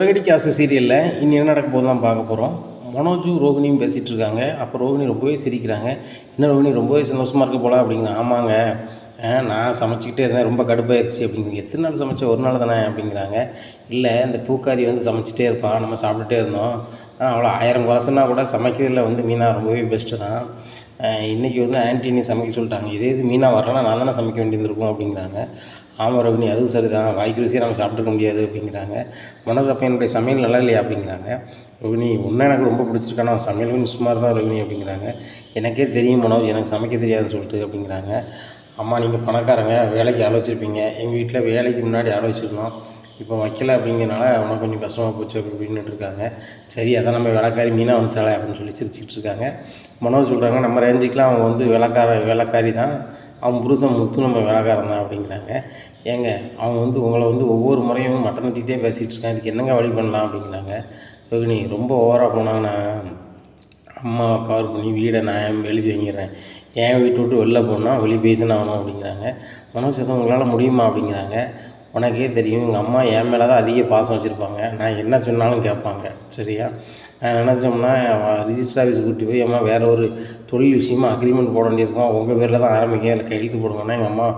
சிறகடி காசு சீரியலில் இனி என்ன நடக்க போகுது தான் பார்க்க போகிறோம். மனோஜும் ரோகிணியும் பேசிகிட்டு இருக்காங்க. அப்போ ரோகிணி ரொம்பவே சிரிக்கிறாங்க. என்ன ரோகிணி ரொம்பவே சந்தோஷமாக இருக்க போல அப்படிங்கிற. ஆமாங்க, நான் சமைச்சிக்கிட்டே இருந்தேன், ரொம்ப கடுப்பாயிருச்சு அப்படிங்கிறீங்க. எத்தனை நாள் சமைச்ச, ஒரு நாள் தானே அப்படிங்கிறாங்க. இல்லை, இந்த பூக்காரி வந்து சமைச்சிட்டே இருப்பா, நம்ம சாப்பிட்டுட்டே இருந்தோம். அவ்வளோ 1000 குறை சொன்னால் கூட சமைக்கிறதுல வந்து மீனா ரொம்பவே பெஸ்ட்டு தான். இன்றைக்கி வந்து ஆன்ட்டி சமைக்க சொல்லிட்டாங்க. இதே இது மீனா வரலன்னா நான் தானே சமைக்க வேண்டியது இருக்கும் அப்படிங்கிறாங்க. ஆமாம் ரோகிணி, அதுவும் சரி தான், வாய்க்கு ருசியாக நம்ம சாப்பிட்டுக்க முடியாது அப்படிங்கிறாங்க. மனோஜ், அப்போ என்னுடைய சமையல் நல்லா இல்லையா அப்படிங்கிறாங்க. ரோகிணி, ஒன்றும் எனக்கு ரொம்ப பிடிச்சிருக்கானா சமையலும் சுமார் தான் ரோகிணி அப்படிங்கிறாங்க. எனக்கே தெரியும் மனோஜ், எனக்கு சமைக்க தெரியாதுன்னு சொல்லிட்டு அப்படிங்கிறாங்க. அம்மா, நீங்கள் பணக்காரங்க, வேலைக்கு ஆள் வச்சுருப்பீங்க. எங்கள் வீட்டில் வேலைக்கு முன்னாடி ஆள் வச்சுருந்தோம், இப்போ வைக்கல அப்படிங்கிறனால உனக்கு கொஞ்சம் கஷ்டமாக போச்சு அப்படி இப்படின்னுட்டு இருக்காங்க. சரி, அதான் நம்ம வேலைக்காரி மீனா வந்துட்டாளே அப்படின்னு சொல்லி சிரிச்சிக்கிட்டு இருக்காங்க. மனோஜ் சொல்கிறாங்க, நம்ம ரேஞ்சுக்கெலாம் அவங்க வந்து வேலைக்காரி தான், அவன் புருஷன் முத்து நம்ம வேலைக்காரன் தான் அப்படிங்கிறாங்க. ஏங்க, அவங்க வந்து உங்களை வந்து ஒவ்வொரு முறையும் மட்டம் தட்டிகிட்டே பேசிகிட்டு இருக்காங்க, இதுக்கு என்னங்க வழி பண்ணலாம் அப்படிங்கிறாங்க. ரோகிணி, ரொம்ப ஓவராக போனாங்கன்னா அம்மாவை கவர் பண்ணி வீடை நான் எழுதி வாங்கிறேன், என் வீட்டை விட்டு வெளில போனால் வெளியே போய் தானே ஆகணும் அப்படிங்கிறாங்க. மனோஜ், எதுவும் உங்களால் முடியுமா அப்படிங்கிறாங்க. உனக்கே தெரியும், எங்கள் அம்மா என் மேலே தான் அதிக பாசம் வச்சுருப்பாங்க, நான் என்ன சொன்னாலும் கேட்பாங்க, சரியா? நான் நினச்சோம்னா ரிஜிஸ்டர் ஆஃபீஸ் கூட்டி போய் அம்மா வேறு ஒரு தொழில் விஷயமாக அக்ரிமெண்ட் போட வேண்டியிருக்கோம், உங்கள் பேரில் தான் ஆரம்பிக்க, அதில் கையெழுத்து போடுங்கன்னா எங்கள் அம்மா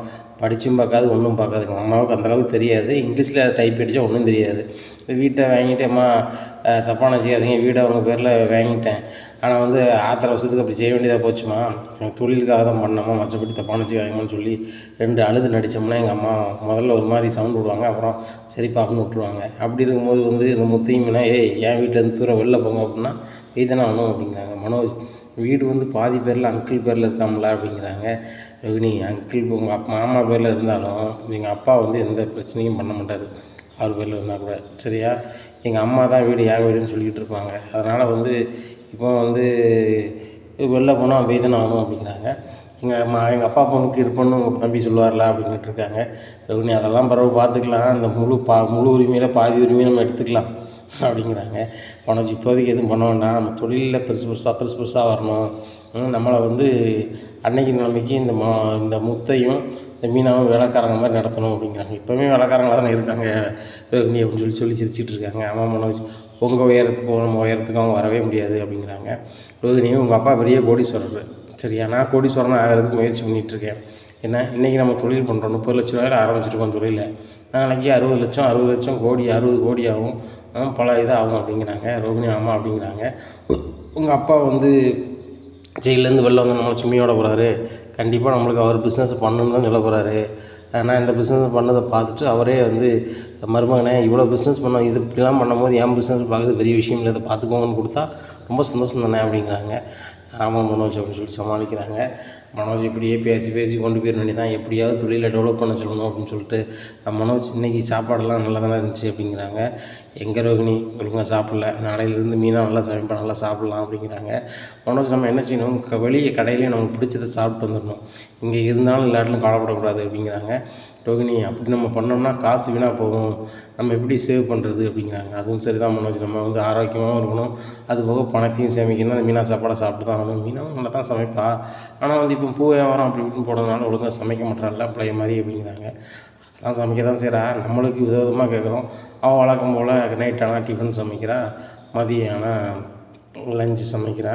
படித்தும் பார்க்காது, ஒன்றும் பார்க்காது. எங்கள் அம்மாவுக்கு அந்தளவுக்கு தெரியாது, இங்கிலீஷில் அதை டைப் அடித்தா ஒன்றும் தெரியாது. வீட்டை வாங்கிட்டு, அம்மா தப்பாக நினச்சிக்காதீங்க, வீடை அவங்க பேரில் வாங்கிட்டேன், ஆனால் வந்து ஆத்திர வருஷத்துக்கு அப்படி செய்ய வேண்டியதாக போச்சுமா, எனக்கு தொழிலுக்காக தான் பண்ணோமா, மற்றபடி தப்பாக நினச்சிக்காதீங்கன்னு சொல்லி 2 அழுது நடித்தோம்னா எங்கள் அம்மா முதல்ல ஒரு மாதிரி சவுண்ட் விடுவாங்க, அப்புறம் சரி பாப்புன்னு விட்ருவாங்க. அப்படி இருக்கும்போது வந்து இந்த முத்தையும்னா, ஏய் என் வீட்டிலேருந்து தூரம் வெளில போங்க அப்படின்னா தானே ஆகணும் அப்படிங்கிறாங்க. மனோஜ், வீடு வந்து பாதி பேரில் அங்கிள் பேரில் இருக்காங்களா அப்படிங்கிறாங்க. ரோகிணி, அங்கிள் உங்கள் மாமா பேரில் இருந்தாலும் எங்கள் அப்பா வந்து எந்த பிரச்சனையும் பண்ண மாட்டார், அவர் பேரில் இருந்தால் கூட, சரியா? எங்கள் அம்மா தான் வீடு என் வீடுன்னு சொல்லிக்கிட்டு இருப்பாங்க. அதனால் வந்து இப்போ வந்து வெளில போனால் தானே ஆகணும் அப்படிங்கிறாங்க. எங்கள் அப்பா பொண்ணுக்கு இருப்பேன்னு உங்கள் தம்பி சொல்லுவார்ல அப்படின்ட்டு இருக்காங்க. ரோகிணி, அதெல்லாம் பரவாயில்ல, பார்த்துக்கலாம், அந்த முழு உரிமையில் பாதி உரிமையை நம்ம எடுத்துக்கலாம் அப்படிங்கிறாங்க. மனோஜ், இப்போதைக்கு எதுவும் பண்ண வேண்டாம், நம்ம தொழிலில் பெருசு பெருசாக வரணும், நம்மளை வந்து அன்னைக்கு நிலைமைக்கு இந்த முத்தையும் இந்த மீனாவும் வேலைக்காரங்க மாதிரி நடத்தணும் அப்படிங்கிறாங்க. இப்போவுமே வேலைக்காரங்களாக தானே இருக்காங்க ரோகிணி அப்படின்னு சொல்லி சிரிச்சிட்டு இருக்காங்க. ஆமாம் மனோஜ், உங்கள் உயரத்துக்கும் நம்ம உயரத்துக்கும் அவங்க வரவே முடியாது அப்படிங்கிறாங்க. ரோகிணி, உங்கள் அப்பா பெரிய கோடீஸ்வரர், சரியா? நான் கோடீஸ்வரன் ஆகிறதுக்கு முயற்சி பண்ணிகிட்ருக்கேன். என்ன, இன்றைக்கி நம்ம தொழில் பண்ணுறோம், 30 லட்ச ரூபாயில் ஆரம்பிச்சிருக்கோம் தொழிலை, நாளைக்கு 60 லட்சம் 60 கோடி ஆகும், பல இதாகும் அப்படிங்கிறாங்க. ரோகிணி, ஆமாம் அப்படிங்கிறாங்க. உங்கள் அப்பா வந்து ஜெயிலேருந்து வெளில வந்து நம்மளை சும்மியோட போகிறாரு, கண்டிப்பாக நம்மளுக்கு அவர் பிஸ்னஸ் பண்ணணுன்னு தான் சொல்ல போகிறாரு. ஆனால் இந்த பிஸ்னஸ் பண்ணதை பார்த்துட்டு அவரே வந்து, மருமகனே இவ்வளோ பிஸ்னஸ் பண்ணோம், இது இப்படிலாம் பண்ணும்போது என் பிஸ்னஸ் பார்க்குறது பெரிய விஷயம் இல்லை, இதை பார்த்துக்கோங்கன்னு கொடுத்தா ரொம்ப சந்தோஷம் தானே அப்படிங்கிறாங்க. ஆமாம் மனோஜ் அப்படின்னு சொல்லி சமாளிக்கிறாங்க. மனோஜ் இப்படியே பேசி கொண்டு போயிட வேண்டியதான், எப்படியாவது தொழிலை டெவலப் பண்ண சொல்லணும் அப்படின்னு சொல்லிட்டு. மனோஜ், இன்றைக்கி சாப்பாடெல்லாம் நல்லா தானே இருந்துச்சு அப்படிங்கிறாங்க. எங்கே ரோகிணி, ஒழுங்காக சாப்பிடல, நாளையிலேருந்து மீனாக நல்லா சமைப்பேன், நல்லா சாப்பிட்லாம் அப்படிங்கிறாங்க. மனோஜ், நம்ம என்ன செய்யணும், வெளியே கடையிலேயே நமக்கு பிடிச்சதை சாப்பிட்டு வந்துடணும், இங்கே இருந்தாலும் எல்லாட்டிலும் கவலைப்படக்கூடாது அப்படிங்கிறாங்க. ரோகிணி, அப்படி நம்ம பண்ணோம்னா காசு வீணாக போகும், நம்ம எப்படி சேவ் பண்ணுறது அப்படிங்கிறாங்க. அதுவும் சரி தான் மனோஜ், நம்ம வந்து ஆரோக்கியமாகவும் இருக்கணும், அதுபோக பணத்தையும் சேமிக்கணும், அந்த மீனா சாப்பாடை சாப்பிட்டு தான் ஆகணும். மீனாவும் நல்லா தான் சமைப்பா, ஆனால் வந்து இப்போ பூ வியாபாரம் அப்படி இப்படின்னு போடுறதுனால ஒழுங்காக சமைக்க மாட்டாள்ல பழைய மாதிரி அப்படிங்கிறாங்க. அதெல்லாம் சமைக்க தான் செய்கிறா, நம்மளுக்கு விதவிதமாக கேட்குறோம், அவள் வழக்கம் போல் நைட் ஆனால் டிஃபன் சமைக்கிறா, மதியம் ஆனால் லஞ்சு சமைக்கிறா,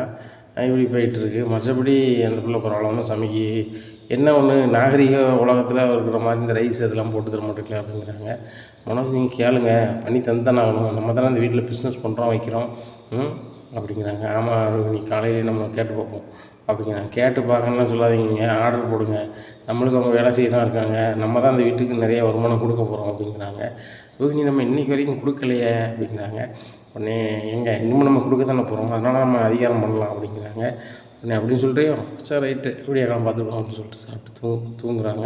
இப்படி போயிட்டுருக்கு. மற்றபடி அந்த பிள்ளை பரவாயில்ல, ஒன்றும் சமைக்க என்ன ஒன்று நாகரிக உலகத்தில் இருக்கிற மாதிரி இந்த ரைஸ் இதெல்லாம் போட்டு தர மாட்டேங்கல அப்படிங்கிறாங்க. மனோஜ், நீங்கள் கேளுங்க, பண்ணி தந்தானே ஆகணும், நம்ம தானே அந்த வீட்டில் பிஸ்னஸ் பண்ணுறோம் வைக்கிறோம் அப்படிங்கிறாங்க. ஆமாம் ரோகிணி, காலையிலே நம்ம கேட்டு பார்ப்போம் அப்படிங்கிறாங்க. கேட்டு பார்க்கணும்லாம் சொல்லாதீங்க, ஆர்டர் போடுங்க, நம்மளுக்கு அவங்க வேலை செய்ய தான் இருக்காங்க, நம்ம தான் அந்த வீட்டுக்கு நிறைய வருமானம் கொடுக்க போகிறோம் அப்படிங்கிறாங்க. ரோகிணி, நம்ம இன்றைக்கி வரைக்கும் கொடுக்கலையே அப்படிங்கிறாங்க. உடனே, எங்கே இன்னமும் நம்ம கொடுக்க தானே போகிறோம், அதனால் நம்ம அதிகாரம் பண்ணலாம் அப்படிங்கிறாங்க. உடனே அப்படின்னு சொல்லிட்டு, சரி ரைட்டு விடிய காலம் பார்த்துக்கலாம் அப்படின்னு சொல்லிட்டு சாப்பிட்டு தூங்குறாங்க.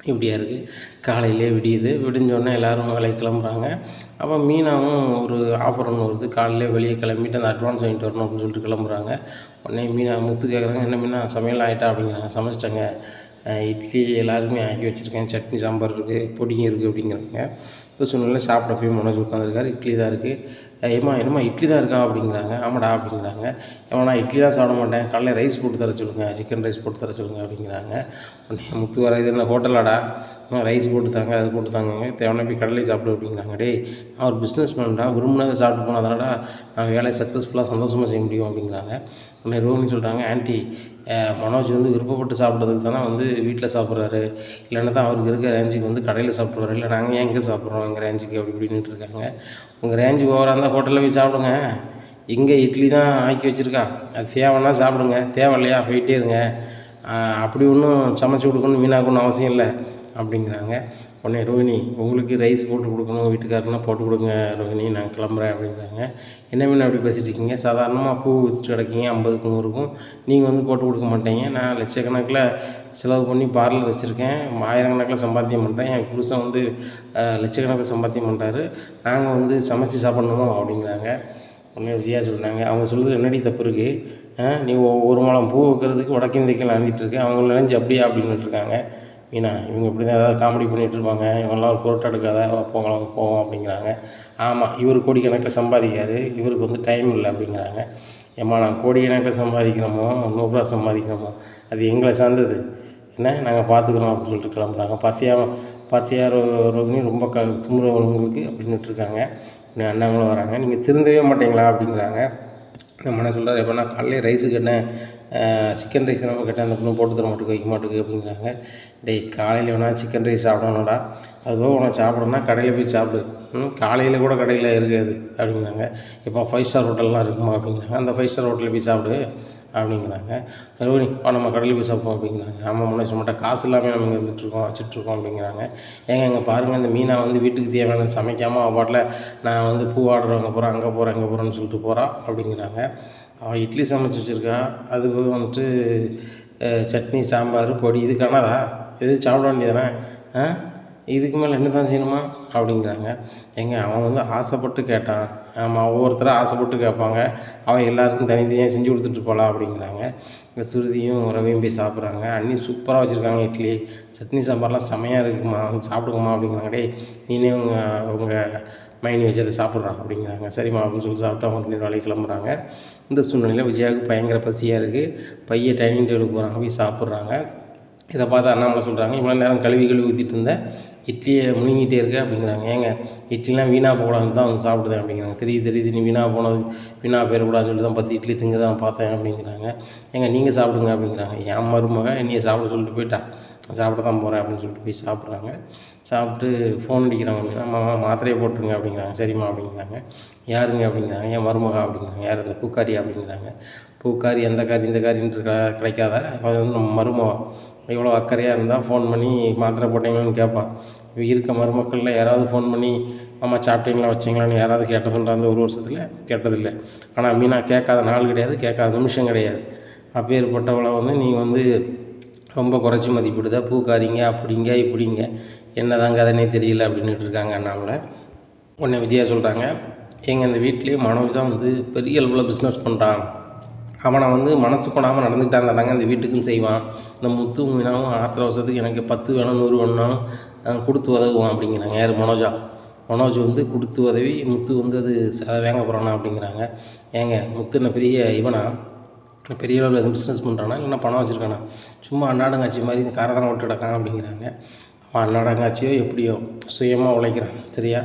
இப்படியா இருக்குது. காலையிலே விடியுது, விடிஞ்சோடனே எல்லோரும் வேலைக்கு கிளம்புறாங்க. அப்போ மீனாவும் ஒரு ஆஃபர் ஒன்று வருது, காலையிலே வெளியே கிளம்பிட்டு அந்த அட்வான்ஸ் வாங்கிட்டு வரணும் அப்படின்னு சொல்லிட்டு கிளம்புறாங்க. உடனே மீனா முத்து கேட்குறாங்க, என்ன மீனா சமையல் ஆகிட்டா அப்படிங்கிறாங்க. சமைச்சிட்டாங்க, இட்லி எல்லாருக்குமே ஆக்கி வச்சுருக்கேன், சட்னி சாம்பார் இருக்குது, பொடியும் இருக்குது அப்படிங்கிறாங்க. இப்போ சூழ்நிலை சாப்பிட போய் மனோஜ் உட்காந்துருக்காரு, இட்லி தான் இருக்குது, ஏம்மா என்னம்மா இட்லி தான் இருக்கா அப்படிங்கிறாங்க. ஆமாடா அப்படிங்கிறாங்க. ஏம்மா நான் இட்லி தான் சாப்பிட மாட்டேன், காலைல ரைஸ் போட்டு தர சொல்லுங்கள், சிக்கன் ரைஸ் போட்டு தர சொல்லுங்கள் அப்படிங்கிறாங்க. உடனே முத்து வர இது என்ன ஹோட்டலாடா, ரைஸ் போட்டு தாங்க, அது போட்டு தாங்கங்க, தேவையான போய் கடையிலே சாப்பிடு அப்படிங்கிறாங்க. டேய் நான் ஒரு பிஸ்னஸ் மேன்டா, விரும்பினதை சாப்பிட்டு போனால் தானடா நான் வேலையை சக்ஸஸ்ஃபுல்லாக சந்தோஷமாக செய்ய முடியும் அப்படிங்கிறாங்க. உடனே ரோஹிணி சொல்கிறாங்க, ஆன்ட்டி மனோஜ் வந்து விருப்பப்பட்டு சாப்பிட்றதுக்கு தானே வந்து வீட்டில் சாப்பிட்றாரு, இல்லைன்னா தான் அவருக்கு இருக்க ரேஞ்சுக்கு வந்து கடையில் சாப்பிடுவாரு, இல்லை நாங்கள் ஏன் எங்கே சாப்பிட்றோம் எங்கள் ரேஞ்சுக்கு அப்படி இப்படின்ட்டு இருக்காங்க. உங்கள் ரேஞ்சுக்கு ஓவராக இருந்தால் ஹோட்டலில் போய் சாப்பிடுங்க, இங்கே இட்லி தான் ஆக்கி வச்சுருக்கா, அது தேவைன்னா சாப்பிடுங்க, தேவை இல்லையா போயிட்டே இருங்க, அப்படி ஒன்றும் சமைச்சு கொடுக்கணும்னு வீணாக்கணும்னு அவசியம் இல்லை அப்படிங்கிறாங்க. உடனே ரோஹிணி உங்களுக்கு ரைஸ் போட்டு கொடுக்கணும் வீட்டுக்காரங்கன்னா போட்டு கொடுங்க ரோஹிணி, நான் கிளம்புறேன் அப்படிங்கிறாங்க. என்ன மீன் அப்படி பேசிகிட்டு இருக்கீங்க, சாதாரணமாக பூ விற்றுட்டு கிடக்கீங்க 50க்கும் 100க்கும், நீங்கள் வந்து போட்டு கொடுக்க மாட்டீங்க, நான் லட்சக்கணக்கில் செலவு பண்ணி பார்லர் வச்சுருக்கேன், ஆயிரக்கணக்கில் சம்பாத்தியம் பண்ணுறேன், என் புருஷன் வந்து லட்சக்கணக்கில் சம்பாத்தியம் பண்ணுறாரு, நாங்கள் வந்து சமைச்சு சாப்பிட்ணுமோ அப்படிங்கிறாங்க. உடனே விஜயா சொல்கிறாங்க, அவங்க சொல்கிறது என்னடி தப்பு இருக்குது, நீ ஒரு முழம் பூ வைக்கிறதுக்கு வடக்கிந்திக்கையில் ஆந்திட்டுருக்கு, அவங்க நினைஞ்சு அப்படியா அப்படின்னுட்டுருக்காங்க. மீனா இவங்க இப்படி தான் ஏதாவது காமெடி பண்ணிகிட்டு இருப்பாங்க, இவங்கெல்லாம் ஒரு பொருட்டை எடுக்காத போகலாம் போவோம் அப்படிங்கிறாங்க. ஆமாம் இவர் கோடிக்கணக்கில் சம்பாதிக்காரு, இவருக்கு வந்து டைம் இல்லை அப்படிங்கிறாங்க. ஏம்மா நான் கோடிக்கணக்கில் சம்பாதிக்கிறோமோ 100 ரூபா சம்பாதிக்கிறோமோ அது எங்களை சார்ந்தது, என்ன நாங்கள் பார்த்துக்குறோம் அப்படின்னு சொல்லிட்டு கிளம்புறாங்க. பார்த்தியா ரோகிணி ரொம்ப தும்புற உங்களுக்கு அப்படின்னுட்டு இருக்காங்க. அண்ணாங்களும் வராங்க, நீங்கள் திருந்தவே மாட்டீங்களா அப்படிங்கிறாங்க. நம்ம என்ன சொல்கிறார், எப்படின்னா காலையிலே ரைஸு கேட்டேன், சிக்கன் ரைஸ் நம்ம கேட்டேன், அந்த பொண்ணு போட்டு தர மாட்டுக்கு வைக்க மாட்டுக்கு அப்படிங்கிறாங்க. டேய் காலையில் வேணால் சிக்கன் ரைஸ் சாப்பிடணும்டா, அதுபோக உனக்கு சாப்பிடணுன்னா கடையில் போய் சாப்பிடு, காலையில் கூட கடையில் இருக்காது அப்படிங்கிறாங்க. இப்போ 5 ஸ்டார் ஹோட்டல்லாம் இருக்குமா அப்படிங்கிறாங்க. அந்த 5 ஸ்டார் ஹோட்டலில் போய் சாப்பிடு அப்படிங்கிறாங்க. ரோஹிணி நம்ம கடையில் போய் சாப்பிடுவோம் அப்படிங்கிறாங்க. ஆமாம் முன்னே சொல்ல மாட்டேன், காசு இல்லாமல் நம்ம இங்கே இருந்துகிட்ருக்கோம் வச்சுட்ருக்கோம் அப்படிங்கிறாங்க. ஏங்க இங்கே பாருங்கள், இந்த மீனை வந்து வீட்டுக்கு தேவையான சமைக்காமல் அவள் பாட்டில் நான் வந்து பூ ஆர்டர் வாங்க போகிறேன், அங்கே போகிறேன் இங்கே போகிறேன்னு சொல்லிட்டு போகிறா அப்படிங்கிறாங்க. அவள் இட்லி சமைச்சி வச்சுருக்கா, அது வந்துட்டு சட்னி சாம்பார் பொடி இது காணாதா, இது சாப்பிட வேண்டியதானே, இதுக்கு மேலே என்ன தான் செய்யணுமா அப்படிங்கிறாங்க. ஏங்க அவன் வந்து ஆசைப்பட்டு கேட்டான், ஆமாம் ஒவ்வொருத்தரும் ஆசைப்பட்டு கேட்பாங்க, அவன் எல்லாருக்கும் தனித்தனியாக செஞ்சு கொடுத்துட்டு போகலாம் அப்படிங்கிறாங்க. இந்த சுருதியும் ரவியும் போய் சாப்பிட்றாங்க. அண்ணி சூப்பராக வச்சுருக்காங்க, இட்லி சட்னி சாம்பார்லாம் செமையாக இருக்குமா, வந்து சாப்பிடுங்கம்மா அப்படிங்கிறாங்க. டேய் நீனே உங்கள் மைனி வச்சு அதை சாப்பிட்றான் அப்படிங்கிறாங்க. சரிம்மா அப்படின்னு சொல்லி சாப்பிட்டு அவங்க 2 வேலைக்கு கிளம்புறாங்க. இந்த சூழ்நிலையில் விஜயாவுக்கு பயங்கர பசியாக இருக்குது, பையன் டைனிங் டேபிளுக்கு போகிறாங்க, போய் சாப்பிட்றாங்க. இதை பார்த்து அண்ணாமலை சொல்கிறாங்க, இவ்வளோ நேரம் கழுவி ஊற்றிட்டு இருந்தேன், இட்லியை முழுங்கிட்டே இருக்க அப்படிங்கிறாங்க. ஏங்க இட்லிலாம் வீணாக போகக்கூடாதுன்னு தான் வந்து சாப்பிடுதேன் அப்படிங்கிறாங்க. தெரியுது நீ வீணாக போயிடக்கூடாதுன்னு சொல்லிட்டு தான் 10 இட்லி திங்க தான் பார்த்தேன் அப்படிங்கிறாங்க. ஏங்க நீங்கள் சாப்பிடுங்க அப்படிங்கிறாங்க. என் மருமக என்னையை சாப்பிட சொல்லிட்டு போயிட்டா, சாப்பிட தான் போகிறேன் அப்படின்னு சொல்லிட்டு போய் சாப்பிட்றாங்க. சாப்பிட்டு ஃபோன் அடிக்கிறாங்க அப்படின்னா, மாமா மாத்திரையை போட்டுருங்க அப்படிங்கிறாங்க. சரிம்மா அப்படிங்கிறாங்க. யாருங்க அப்படிங்கிறாங்க. என் மருமகா அப்படிங்கிறாங்க. யார் அந்த பூக்காரி அப்படிங்கிறாங்க. பூக்காரி எந்த காரி இந்த காரின்ட்டு கிடைக்காத, அது வந்து நம்ம மருமவா, எவ்வளோ அக்கறையாக இருந்தால் ஃபோன் பண்ணி மாத்திரை போட்டிங்களான்னு கேட்பான். இருக்க மருமக்களில் யாராவது ஃபோன் பண்ணி அம்மா சாப்பிட்டீங்களா வச்சிங்களான்னு யாராவது கேட்டதுண்டா அந்த 1 வருஷத்தில்? கேட்டதில்லை. ஆனால் மீனா கேட்காத நாள் கிடையாது, கேட்காத நிமிஷம் கிடையாது. அப்பேற்பட்டவளை வந்து நீங்கள் வந்து ரொம்ப குறைச்சி மதிப்பிடுதா, பூக்காரிங்க அப்படிங்க இப்படிங்க, என்ன தாங்க அதனே தெரியல அப்படின்னுட்டு இருக்காங்க அண்ணாமலை. உடனே விஜயா சொல்கிறாங்க, எங்கள் இந்த வீட்லேயே மனோஜ் தான் வந்து பெரிய அளவில் பிஸ்னஸ் பண்ணுறான், அவனை வந்து மனசு கொடாமல் நடந்துக்கிட்டான் தானாங்க இந்த வீட்டுக்குன்னு செய்வான், இந்த முத்து மீனாவும் ஆத்திர அவசரத்துக்கு எனக்கு 10 வேணும் 100 வேணும்னாலும் கொடுத்து உதவுவான் அப்படிங்கிறாங்க. யார் மனோஜா? மனோஜ் வந்து கொடுத்து உதவி முத்து வந்து அது வேங்க போகிறானா அப்படிங்கிறாங்க. ஏங்க முத்து என்ன பெரிய இவனா, பெரிய அளவில் எதுவும் பிஸ்னஸ் பண்ணுறானா, இல்லைன்னா பணம் வச்சுருக்கானா, சும்மா அன்னாடங்காட்சி மாதிரி இந்த காரதானம் விட்டு கிடக்கான் அப்படிங்கிறாங்க. அவன் அன்னாடங்காட்சியோ எப்படியோ சுயமாக உழைக்கிறான், சரியா,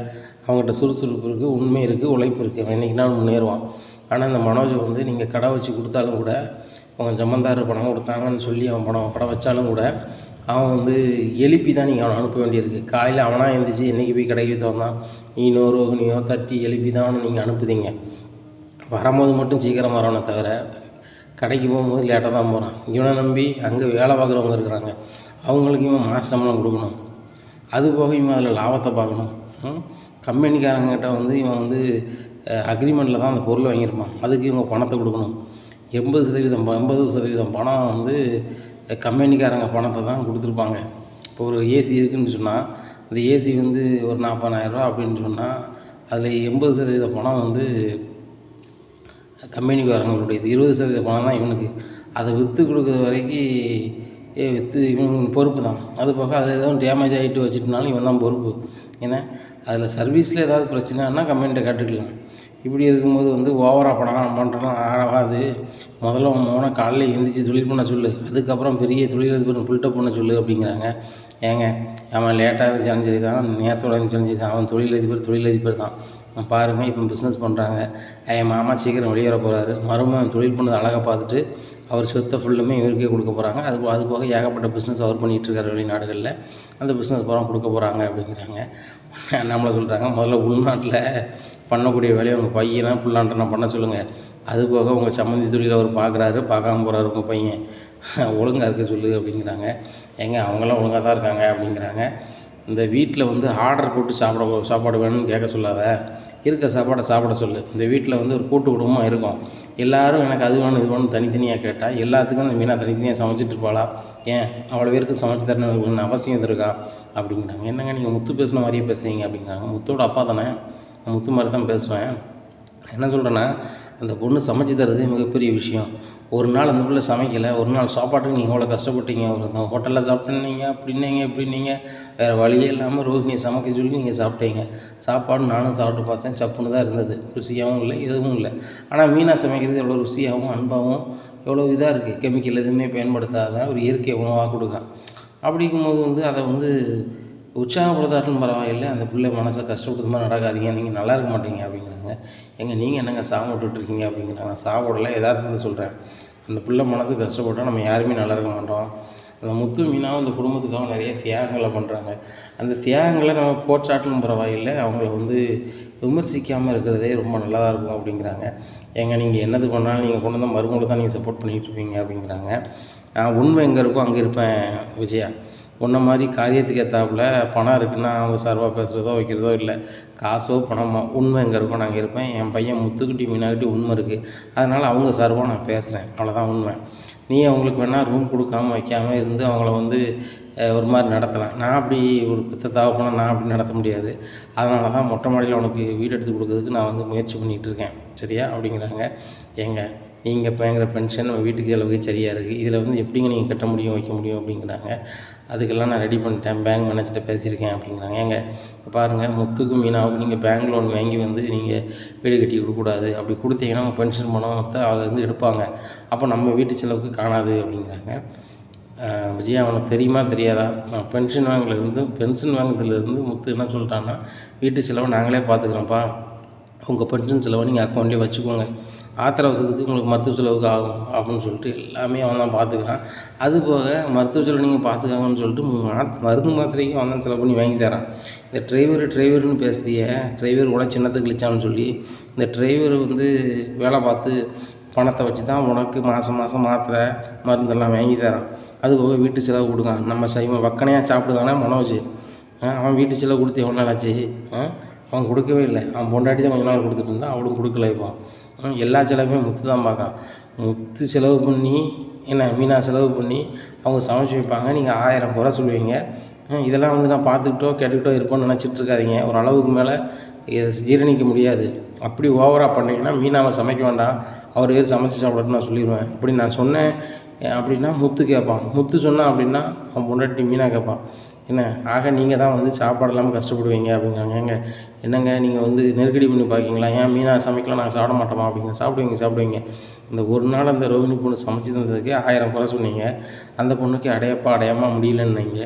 அவங்ககிட்ட சுறுசுறுப்பு இருக்குது, உண்மை இருக்குது, உழைப்பு இருக்குது, அவன் என்றைக்குனா முன்னேறுவான். ஆனால் இந்த மனோஜை வந்து நீங்கள் கடை வச்சு கொடுத்தாலும் கூட, அவங்க ஜமந்தார் பணம் கொடுத்தாங்கன்னு சொல்லி அவன் கடை வச்சாலும் கூட, அவன் வந்து எழுப்பி தான் நீங்கள் அவனை அனுப்ப வேண்டியிருக்கு. காலையில் அவனாக எழுந்திரிச்சி என்றைக்கு போய் கடைக்கு திறந்தான், நீனோ ரோகிணியோ தட்டி எழுப்பி தான் அவனை நீங்கள் அனுப்புதீங்க. வரும்போது மட்டும் சீக்கிரம் வரவனை தவிர கடைக்கு போகும்போது லேட்டாக தான் போகிறான். இவனை நம்பி அங்கே வேலை பார்க்குறவங்க இருக்கிறாங்க, அவங்களுக்கு இவன் மாத சம்பளம் கொடுக்கணும், அது போக இவன் அதில் லாபத்தை பார்க்கணும். கம்பெனிக்காரங்கிட்ட வந்து இவன் வந்து அக்ரிமெண்ட்டில் தான் அந்த பொருளை வாங்கியிருப்பான், அதுக்கு இவங்க பணத்தை கொடுக்கணும். 80% பணம் வந்து கம்பெனிக்காரங்க பணத்தை தான் கொடுத்துருப்பாங்க. இப்போ ஒரு ஏசி இருக்குதுன்னு சொன்னால், அந்த ஏசி வந்து ஒரு 40,000 ரூபா அப்படின்னு சொன்னால், அதில் 80% பணம் வந்து கம்பெனிக்காரங்களுடையது, 20% பணம் தான் இவனுக்கு. அதை விற்று கொடுக்குற வரைக்கும் இவன் பொறுப்பு தான். அது போக அதில் எதுவும் டேமேஜ் ஆகிட்டு வச்சுட்டுனாலும் இவன் தான் பொறுப்பு. ஏன்னா அதில் சர்வீஸில் ஏதாவது பிரச்சனைனா கம்பெனிகிட்ட கேட்டுக்கலாம். இப்படி இருக்கும்போது வந்து ஓவராக பண்ணுறலாம் ஆகாது. முதல்ல உன் மகனை காலையில் எழுந்திரிச்சி தொழில் பண்ண சொல்லு, அதுக்கப்புறம் பெரிய தொழிலதிபர் பில்டப் பண்ண சொல்லு அப்படிங்கிறாங்க. ஏங்க அவன் லேட்டாக இருந்துச்சாலும் சரி தான், நேரத்தோடு இருந்துச்சாலும் சரி தான், அவன் தொழிலதிபர் தான். பாருங்கள் இப்போ பிஸ்னஸ் பண்ணுறாங்க. என் மாமா சீக்கிரம் வெளியேற போகிறாரு. மருமகன் தொழில் பண்ணதை அழகாக பார்த்துட்டு அவர் சொத்தை ஃபுல்லுமே இவருக்கே கொடுக்க போகிறாங்க. அது போக ஏகப்பட்ட பிஸ்னஸ் அவர் பண்ணிகிட்ருக்காரு வெளிநாடுகளில். அந்த பிஸ்னஸ் பூரா கொடுக்க போகிறாங்க அப்படிங்கிறாங்க. நம்மளை சொல்கிறாங்க முதல்ல உள்நாட்டில் பண்ணக்கூடிய வேலையை உங்கள் பையனா புள்ளாண்டனா பண்ண சொல்லுங்கள். அது போக உங்கள் சம்மந்தி தொழில் அவர் பார்க்குறாரு, பார்க்காம போகிறாரு உங்கள் பையன், ஒழுங்காக இருக்க சொல்லு அப்படிங்கிறாங்க. ஏங்க அவங்களாம் ஒழுங்காக தான் இருக்காங்க அப்படிங்கிறாங்க. இந்த வீட்டில் வந்து ஆர்டர் போட்டு சாப்பாடு வேணும்னு கேட்க சொல்லாத, இருக்க சாப்பாடை சாப்பிட சொல்லு. இந்த வீட்டில் வந்து ஒரு கூட்டு குடும்பமாக இருக்கும். எல்லோரும் எனக்கு அது வேணும் இது வேணும் தனித்தனியாக கேட்டால் எல்லாத்துக்கும் அந்த மீனா தனித்தனியாக சமைச்சிட்டு இருப்பாளா? ஏன் அவ்வளோ பேருக்கு சமைச்சு தரணும்னு அவசியம் இருக்கா அப்படிங்கிறாங்க. என்னங்க நீங்கள் முத்து பேசுன மாதிரியே பேசுகிறீங்க அப்படிங்கிறாங்க. முத்தோட அப்பா தானே, நான் முத்து மாதிரி தான் பேசுவேன். என்ன சொல்கிறேன்னா, அந்த பொண்ணு சமைச்சு தரதே மிகப்பெரிய விஷயம். ஒரு நாள் அந்த பிள்ளை சமைக்கலை, ஒரு நாள் சாப்பாட்டுக்கு நீங்கள் எவ்வளோ கஷ்டப்பட்டீங்க. ஒரு ஹோட்டலில் சாப்பிட்டீங்க அப்படின்னீங்க இப்படின்னீங்க, வேறு வழியே இல்லாமல் ரோஹிணியை சமைக்க சொல்லி நீங்கள் சாப்பிட்டீங்க. சாப்பாடு நானும் சாப்பிட்டு பார்த்தேன், சப்புன்னு தான் இருந்தது. ருசியாகவும் இல்லை, எதுவும் இல்லை. ஆனால் மீனா சமைக்கிறது எவ்வளோ ருசியாகவும் அன்பாகவும் எவ்வளோ இதாக இருக்குது. கெமிக்கல் எதுவுமே பயன்படுத்தாத ஒரு இயற்கை உணவாக கொடுக்கும். அப்படிங்கும்போது வந்து அதை வந்து உற்சாகப்படுத்தாட்டும் பரவாயில்லை, அந்த பிள்ளை மனசை கஷ்டப்படுத்த மாதிரி நடக்காதீங்க, நீங்கள் நல்லா இருக்க மாட்டீங்க அப்படிங்கிறாங்க. நீங்கள் என்னங்க சாபம் விட்டுட்ருக்கீங்க அப்படிங்கிறாங்க. சாப்பிடல, யதார்த்தத்தை சொல்கிறேன். அந்த பிள்ளை மனசு கஷ்டப்பட்டால் நம்ம யாருமே நல்லா இருக்க மாட்டோம். அந்த முத்து மீனாவும் அந்த குடும்பத்துக்காக நிறைய தியாகங்களை பண்ணுறாங்க. அந்த தியாகங்களை நம்ம போற்றாட்டும் பரவாயில்லை, அவங்கள வந்து விமர்சிக்காமல் இருக்கிறதே ரொம்ப நல்லா தான் இருக்கும் அப்படிங்கிறாங்க. நீங்கள் என்னது பண்ணாலும் நீங்கள் கொண்டு வந்தால் மருமகளை தான் நீங்கள் சப்போர்ட் பண்ணிகிட்ருப்பீங்க அப்படிங்கிறாங்க. நான் உண்மை எங்கே இருக்கோ அங்கே இருப்பேன் விஜயா. உன்ன மாதிரி காரியத்துக்கு ஏற்றாப்புல பணம் இருக்குன்னா அவங்க சார்பாக பேசுகிறதோ வைக்கிறதோ இல்லை. காசோ பணமோ உண்மை எங்கே இருக்கோ நான் அங்கே இருப்பேன். என் பையன் முத்துக்கிட்டி மீனாக்கிட்டி உண்மை இருக்குது, அதனால் அவங்க சார்பாக நான் பேசுகிறேன், அவ்வளோதான் உண்மை. நீ அவங்களுக்கு வேணால் ரூம் கொடுக்காமல் வைக்காமல் இருந்து அவங்கள வந்து ஒரு மாதிரி நடத்தலாம். நான் அப்படி ஒரு பித்த தகப்பனா நான் அப்படி நடத்த முடியாது. அதனால தான் மொட்டை மாடியில் உனக்கு வீடு எடுத்து கொடுக்கறதுக்கு நான் வந்து முயற்சி பண்ணிகிட்ருக்கேன், சரியா அப்படிங்கிறாங்க. நீங்கள் பயங்கர பென்ஷன் நம்ம வீட்டுக்கு செலவுக்கு சரியாக இருக்குது, இதில் வந்து எப்படிங்க நீங்கள் கட்ட முடியும் வைக்க முடியும் அப்படிங்கிறாங்க. அதுக்கெல்லாம் நான் ரெடி பண்ணிட்டேன், பேங்க் மேனேஜர்கிட்ட பேசியிருக்கேன் அப்படிங்கிறாங்க. பாருங்கள் முத்துக்கும் மீனாவுக்கும் நீங்கள் பேங்க் லோன் வாங்கி வந்து நீங்கள் வீடு கட்டி கொடுக்கக்கூடாது. அப்படி கொடுத்தீங்கன்னா அவங்க பென்ஷன் பணம் மொத்தம் அதிலேருந்து எடுப்பாங்க, அப்போ நம்ம வீட்டு செலவுக்கு காணாது அப்படிங்கிறாங்க. விஜயா அவனுக்கு தெரியுமா தெரியாதா, நான் பென்ஷன் வாங்குறதுலேருந்து முத்து என்ன சொல்லிட்டான்னா, வீட்டு செலவை நாங்களே பார்த்துக்குறோம்ப்பா, உங்கள் பென்ஷன் செலவை நீங்கள் அக்கௌண்ட்லேயே வச்சுக்கோங்க, ஆத்திர அவசரத்துக்கு உங்களுக்கு மருத்துவ செலவுக்கு ஆகும் அப்படின்னு சொல்லிட்டு எல்லாமே அவன் தான் பார்த்துக்கிறான். அது போக மருத்துவ செலவு நீங்கள் பார்த்துக்காங்கன்னு சொல்லிட்டு மருந்து மாத்திரைக்கும் அவன் தான் செலவு பண்ணி வாங்கி தரான். இந்த டிரைவர்னு பேசுதிய, டிரைவர் கூட சின்னத்தை கிழிச்சான்னு சொல்லி இந்த டிரைவர் வந்து வேலை பார்த்து பணத்தை வச்சு தான் உனக்கு மாதம் மாத்திரை மருந்தெல்லாம் வாங்கி தரான். அது போக வீட்டு செலவு கொடுக்கான். நம்ம சைவம் வக்கனையாக சாப்பிடுதானே மனோஜ், அவன் வீட்டு செலவு கொடுத்து எவ்வளோ நாள் ஆச்சு? அவன் கொடுக்கவே இல்லை. அவன் பொண்டாட்டி தான் கொஞ்ச நாள் கொடுத்துட்டு இருந்தான், அவளும் கொடுக்கல. இப்போ எல்லா செலவுமே முத்து தான் பார்க்கான். முத்து செலவு பண்ணி மீனா செலவு பண்ணி அவங்க சமைச்சு வைப்பாங்க, நீங்கள் 1000 குறை சொல்லுவீங்க. இதெல்லாம் வந்து நான் பார்த்துக்கிட்டோ கேட்டுக்கிட்டோ இருப்போன்னு நினச்சிட்டு இருக்காதீங்க. ஒரு அளவுக்கு மேலே ஜீரணிக்க முடியாது. அப்படி ஓவராக பண்ணிங்கன்னா மீனாவை சமைக்க வேண்டாம், அவர் வேறு சமைச்சு சாப்பிடணும்னு நான் சொல்லிடுவேன். இப்படி நான் சொன்னேன் அப்படின்னா முத்து கேட்பான். முத்து சொன்னான் அப்படின்னா அவன் பொண்டாட்டி மீனா கேட்பான். ஆக நீங்கள் தான் வந்து சாப்பாடு இல்லாமல் கஷ்டப்படுவீங்க அப்படிங்கிறாங்க. என்னங்க நீங்கள் வந்து நெருக்கடி பண்ணி பார்க்கிங்களா? ஏன் மீனா சமைக்கலாம் நாங்கள் சாப்பிட மாட்டோமா அப்படிங்க? சாப்பிடுவீங்க. இந்த ஒரு நாள் அந்த ரோஹிணி பொண்ணு சமைச்சு தந்ததுக்கு 1000 குறை சொன்னீங்க. அந்த பொண்ணுக்கு அடையாமல் முடியலன்னீங்க.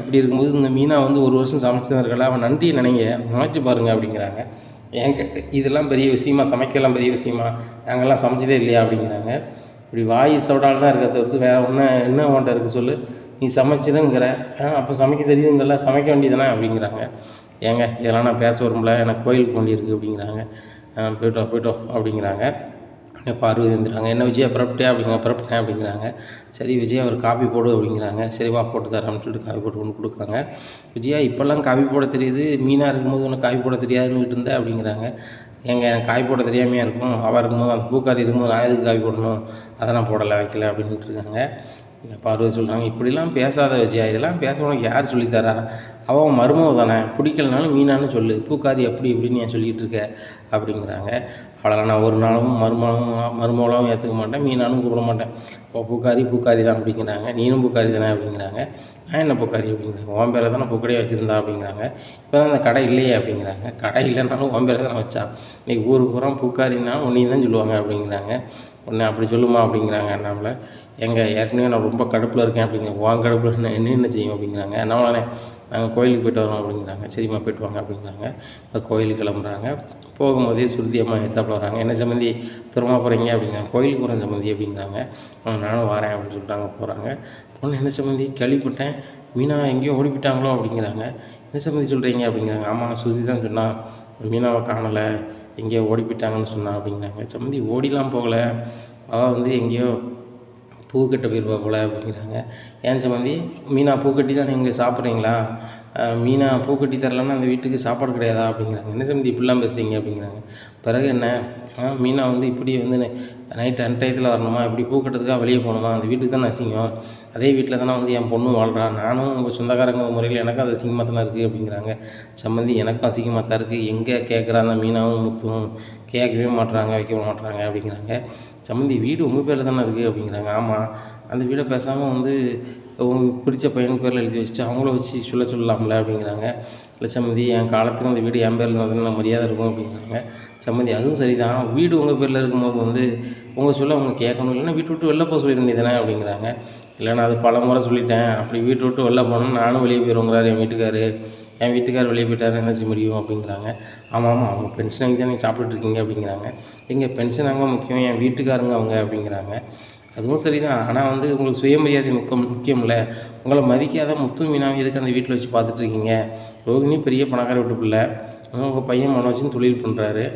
இப்படி இருக்கும்போது இந்த மீனா வந்து ஒரு வருஷம் சமைச்சு தந்திருக்கல, அவன் நன்றியை நினச்சி பாருங்க அப்படிங்கிறாங்க. இதெல்லாம் பெரிய விஷயமா, சமைக்கலாம் பெரிய விஷயமா, நாங்கள்லாம் சமைச்சதே இல்லையா அப்படிங்கிறாங்க. இப்படி வாய் சவுடால் தான் இருக்க தவிர்த்து வேறு என்ன உன்ட்ட இருக்குது சொல்லு? நீ சமைச்சிருங்கிற, அப்போ சமைக்க தெரியுதுங்கள, சமைக்க வேண்டியதானே அப்படிங்கிறாங்க. இதெல்லாம் நான் பேச வரும்ல, எனக்கு கோயிலுக்கு வேண்டியிருக்கு அப்படிங்கிறாங்க. போய்ட்டோம் அப்படிங்கிறாங்க. பார்வதி வந்துடுறாங்க. என்ன விஜயா புறப்பட்டேன் அப்படிங்கிறாங்க. சரி விஜயா ஒரு காப்பி போடு அப்படிங்கிறாங்க. சரி வா போட்டு தரேன்னு சொல்லிட்டு காப்பி போட்டு கொண்டு கொடுக்காங்க. விஜயா இப்போல்லாம் காப்பி போட தெரியுது, மீனாக இருக்கும்போது உனக்கு காப்பி போட தெரியாதுன்னுக்கிட்டு இருந்தேன் அப்படிங்கிறாங்க. எனக்கு காப்பி போட தெரியாமையாக இருக்கும், அவள் இருக்கும்போது அந்த பூக்காரி இருக்கும்போது நான் எதுக்கு காப்பி போடணும், அதெல்லாம் போடலை வைக்கல அப்படின்ட்டு இருக்காங்க. பார்வதி சொல்கிறாங்க, இப்படிலாம் பேசாத விஜயா, இதெல்லாம் பேச உனக்கு யார் சொல்லித்தரா? அவன் மருமக தானே, பிடிக்கலனாலும் மீனான்னு சொல்லு, பூக்காரி அப்படி இப்படின்னு ஏன் சொல்லிகிட்டு இருக்க அப்படிங்கிறாங்க. அவளை நான் ஒரு நாளும் மருமகளாகவும் ஏற்றுக்க மாட்டேன், மீனானும் கூப்பிட மாட்டேன். பூக்காரி பூக்காரி தான் அப்படிங்கிறாங்க. நீனும் பூக்காரி தானே அப்படிங்கிறாங்க. நான் என்ன பூக்காரி அப்படிங்கிறாங்க. உன் பேரை தானே பூக்கடையே வச்சுருந்தா அப்படிங்கிறாங்க. இப்போ தான் அந்த கடை இல்லையே அப்படிங்கிறாங்க. கடை இல்லைனாலும் உன் பேரை தானே வச்சா, இன்றைக்கி ஊருக்கு பூரா பூக்காரின்னா உன்னையும் தான் சொல்லுவாங்க அப்படிங்கிறாங்க. உன்னை அப்படி சொல்லுமா அப்படிங்கிறாங்க நம்மளை. ஏற்கனவே நான் ரொம்ப கடுப்பில் இருக்கேன் அப்படிங்கிறேன். உன் கடுப்பில் என்ன செய்யும் அப்படிங்கிறாங்க. நம்மளானே நாங்கள் கோயிலுக்கு போய்ட்டு வரோம் அப்படிங்கிறாங்க. சரிம்மா போய்ட்டு வாங்க அப்படிங்கிறாங்க. கோயிலுக்கு கிளம்புறாங்க. போகும்போதே சுருதி அம்மா எத்தாப்பில் வராங்க. என்ன சம்மந்தி தூரமாக போகிறீங்க அப்படிங்கிறாங்க. கோயிலுக்கு போகிறேன் சம்மந்தி அப்படிங்கிறாங்க. நானும் வரேன் அப்படின்னு சொல்லிட்டாங்க. போகிறாங்க. பொண்ணு என்ன சம்மந்தி கேள்விப்பட்டேன், மீனா எங்கேயோ ஓடி போயிட்டாங்களோ அப்படிங்கிறாங்க. என்ன சம்மந்தி சொல்கிறீங்க அப்படிங்கிறாங்க. ஆமாம் சுருதி தான் சொன்னால் மீனாவை காணலை, எங்கேயோ ஓடி போயிட்டாங்கன்னு சொன்னான் அப்படிங்கிறாங்க. சம்மந்தி ஓடிலாம் போகலை, அவள் எங்கேயோ பூ கட்ட போயிருப்பா போல் அப்படிங்கிறாங்க. ஏன் சம்மந்தி மீனா பூக்கட்டி தான் நீங்கள் சாப்பிட்றீங்களா, மீனா பூக்கட்டி தரலன்னா அந்த வீட்டுக்கு சாப்பாடு கிடையாதா அப்படிங்கிறாங்க. என்ன சம்மந்தி இப்படிலாம் பேசுகிறீங்க அப்படிங்கிறாங்க. பிறகு என்ன, மீனா இப்படி நைட்டு அன்டயத்தில் வரணுமா, இப்படி பூக்கட்டுறதுக்காக வெளியே போகணுமா, அந்த வீட்டுக்கு தான் அசிங்கம், அதே வீட்டில் தானே என் பொண்ணும் வாழ்கிறா, நானும் உங்கள் சொந்தக்காரங்க முறையில் எனக்கும் அது அசிங்கமாக தானே இருக்குது அப்படிங்கிறாங்க. சம்மந்தி எனக்கும் அசிங்கமாக தான் இருக்குது, எங்கே கேட்குறா அந்த மீனாவும் முத்தும் கேட்கவே மாட்டுறாங்க, வைக்க மாட்டுறாங்க அப்படிங்கிறாங்க. சம்மந்தி வீடு உங்கள் பேரில் தானே இருக்குது அப்படிங்கிறாங்க. ஆமாம், அந்த வீடை பேசாமல் உங்களுக்கு பிடிச்ச பையன் பேரில் எழுதி வச்சுட்டு அவங்கள வச்சு சொல்லலாம்ல அப்படிங்கிறாங்க. இல்லை சம்மந்தி என் காலத்துக்கு அந்த வீடு என் பேரில் இருந்தால் மரியாதை இருக்கும் அப்படிங்கிறாங்க. சம்மந்தி அதுவும் சரி தான், வீடு உங்கள் பேரில் இருக்கும்போது உங்கள் சொல்ல அவங்க கேட்கணும், இல்லைன்னா வீட்டு விட்டு வெளில போக சொல்லிட வேண்டியதானே அப்படிங்கிறாங்க. இல்லை நான் அது பல முறை சொல்லிட்டேன், அப்படி வீட்டை விட்டு வெளில போனோம்னா நானும் வெளியே போயிடுவோங்கிறாரு என் வீட்டுக்கார் வெளியே போயிட்டாரு, என்ன செய்ய முடியும் அப்படிங்கிறாங்க. ஆமாம் அவங்க பென்ஷன் தான் நீங்கள் சாப்பிட்டுட்ருக்கீங்க அப்படிங்கிறாங்க. எங்கள் பென்ஷன் அங்கே முக்கியம், என் வீட்டுக்காரங்க அவங்க அப்படிங்கிறாங்க. அதுவும் சரி தான், ஆனால் உங்களுக்கு சுயமரியாதை முக்கியமில்ல, உங்களை மதிக்காத முத்து மீனாவை எதுக்கு அந்த வீட்டில் வச்சு பார்த்துட்ருக்கீங்க. ரோகிணி பெரிய பணக்கார வீட்டு பிள்ளை, உங்கள் பையன் மனோஜும் தொழில் பண்ணுறாரு,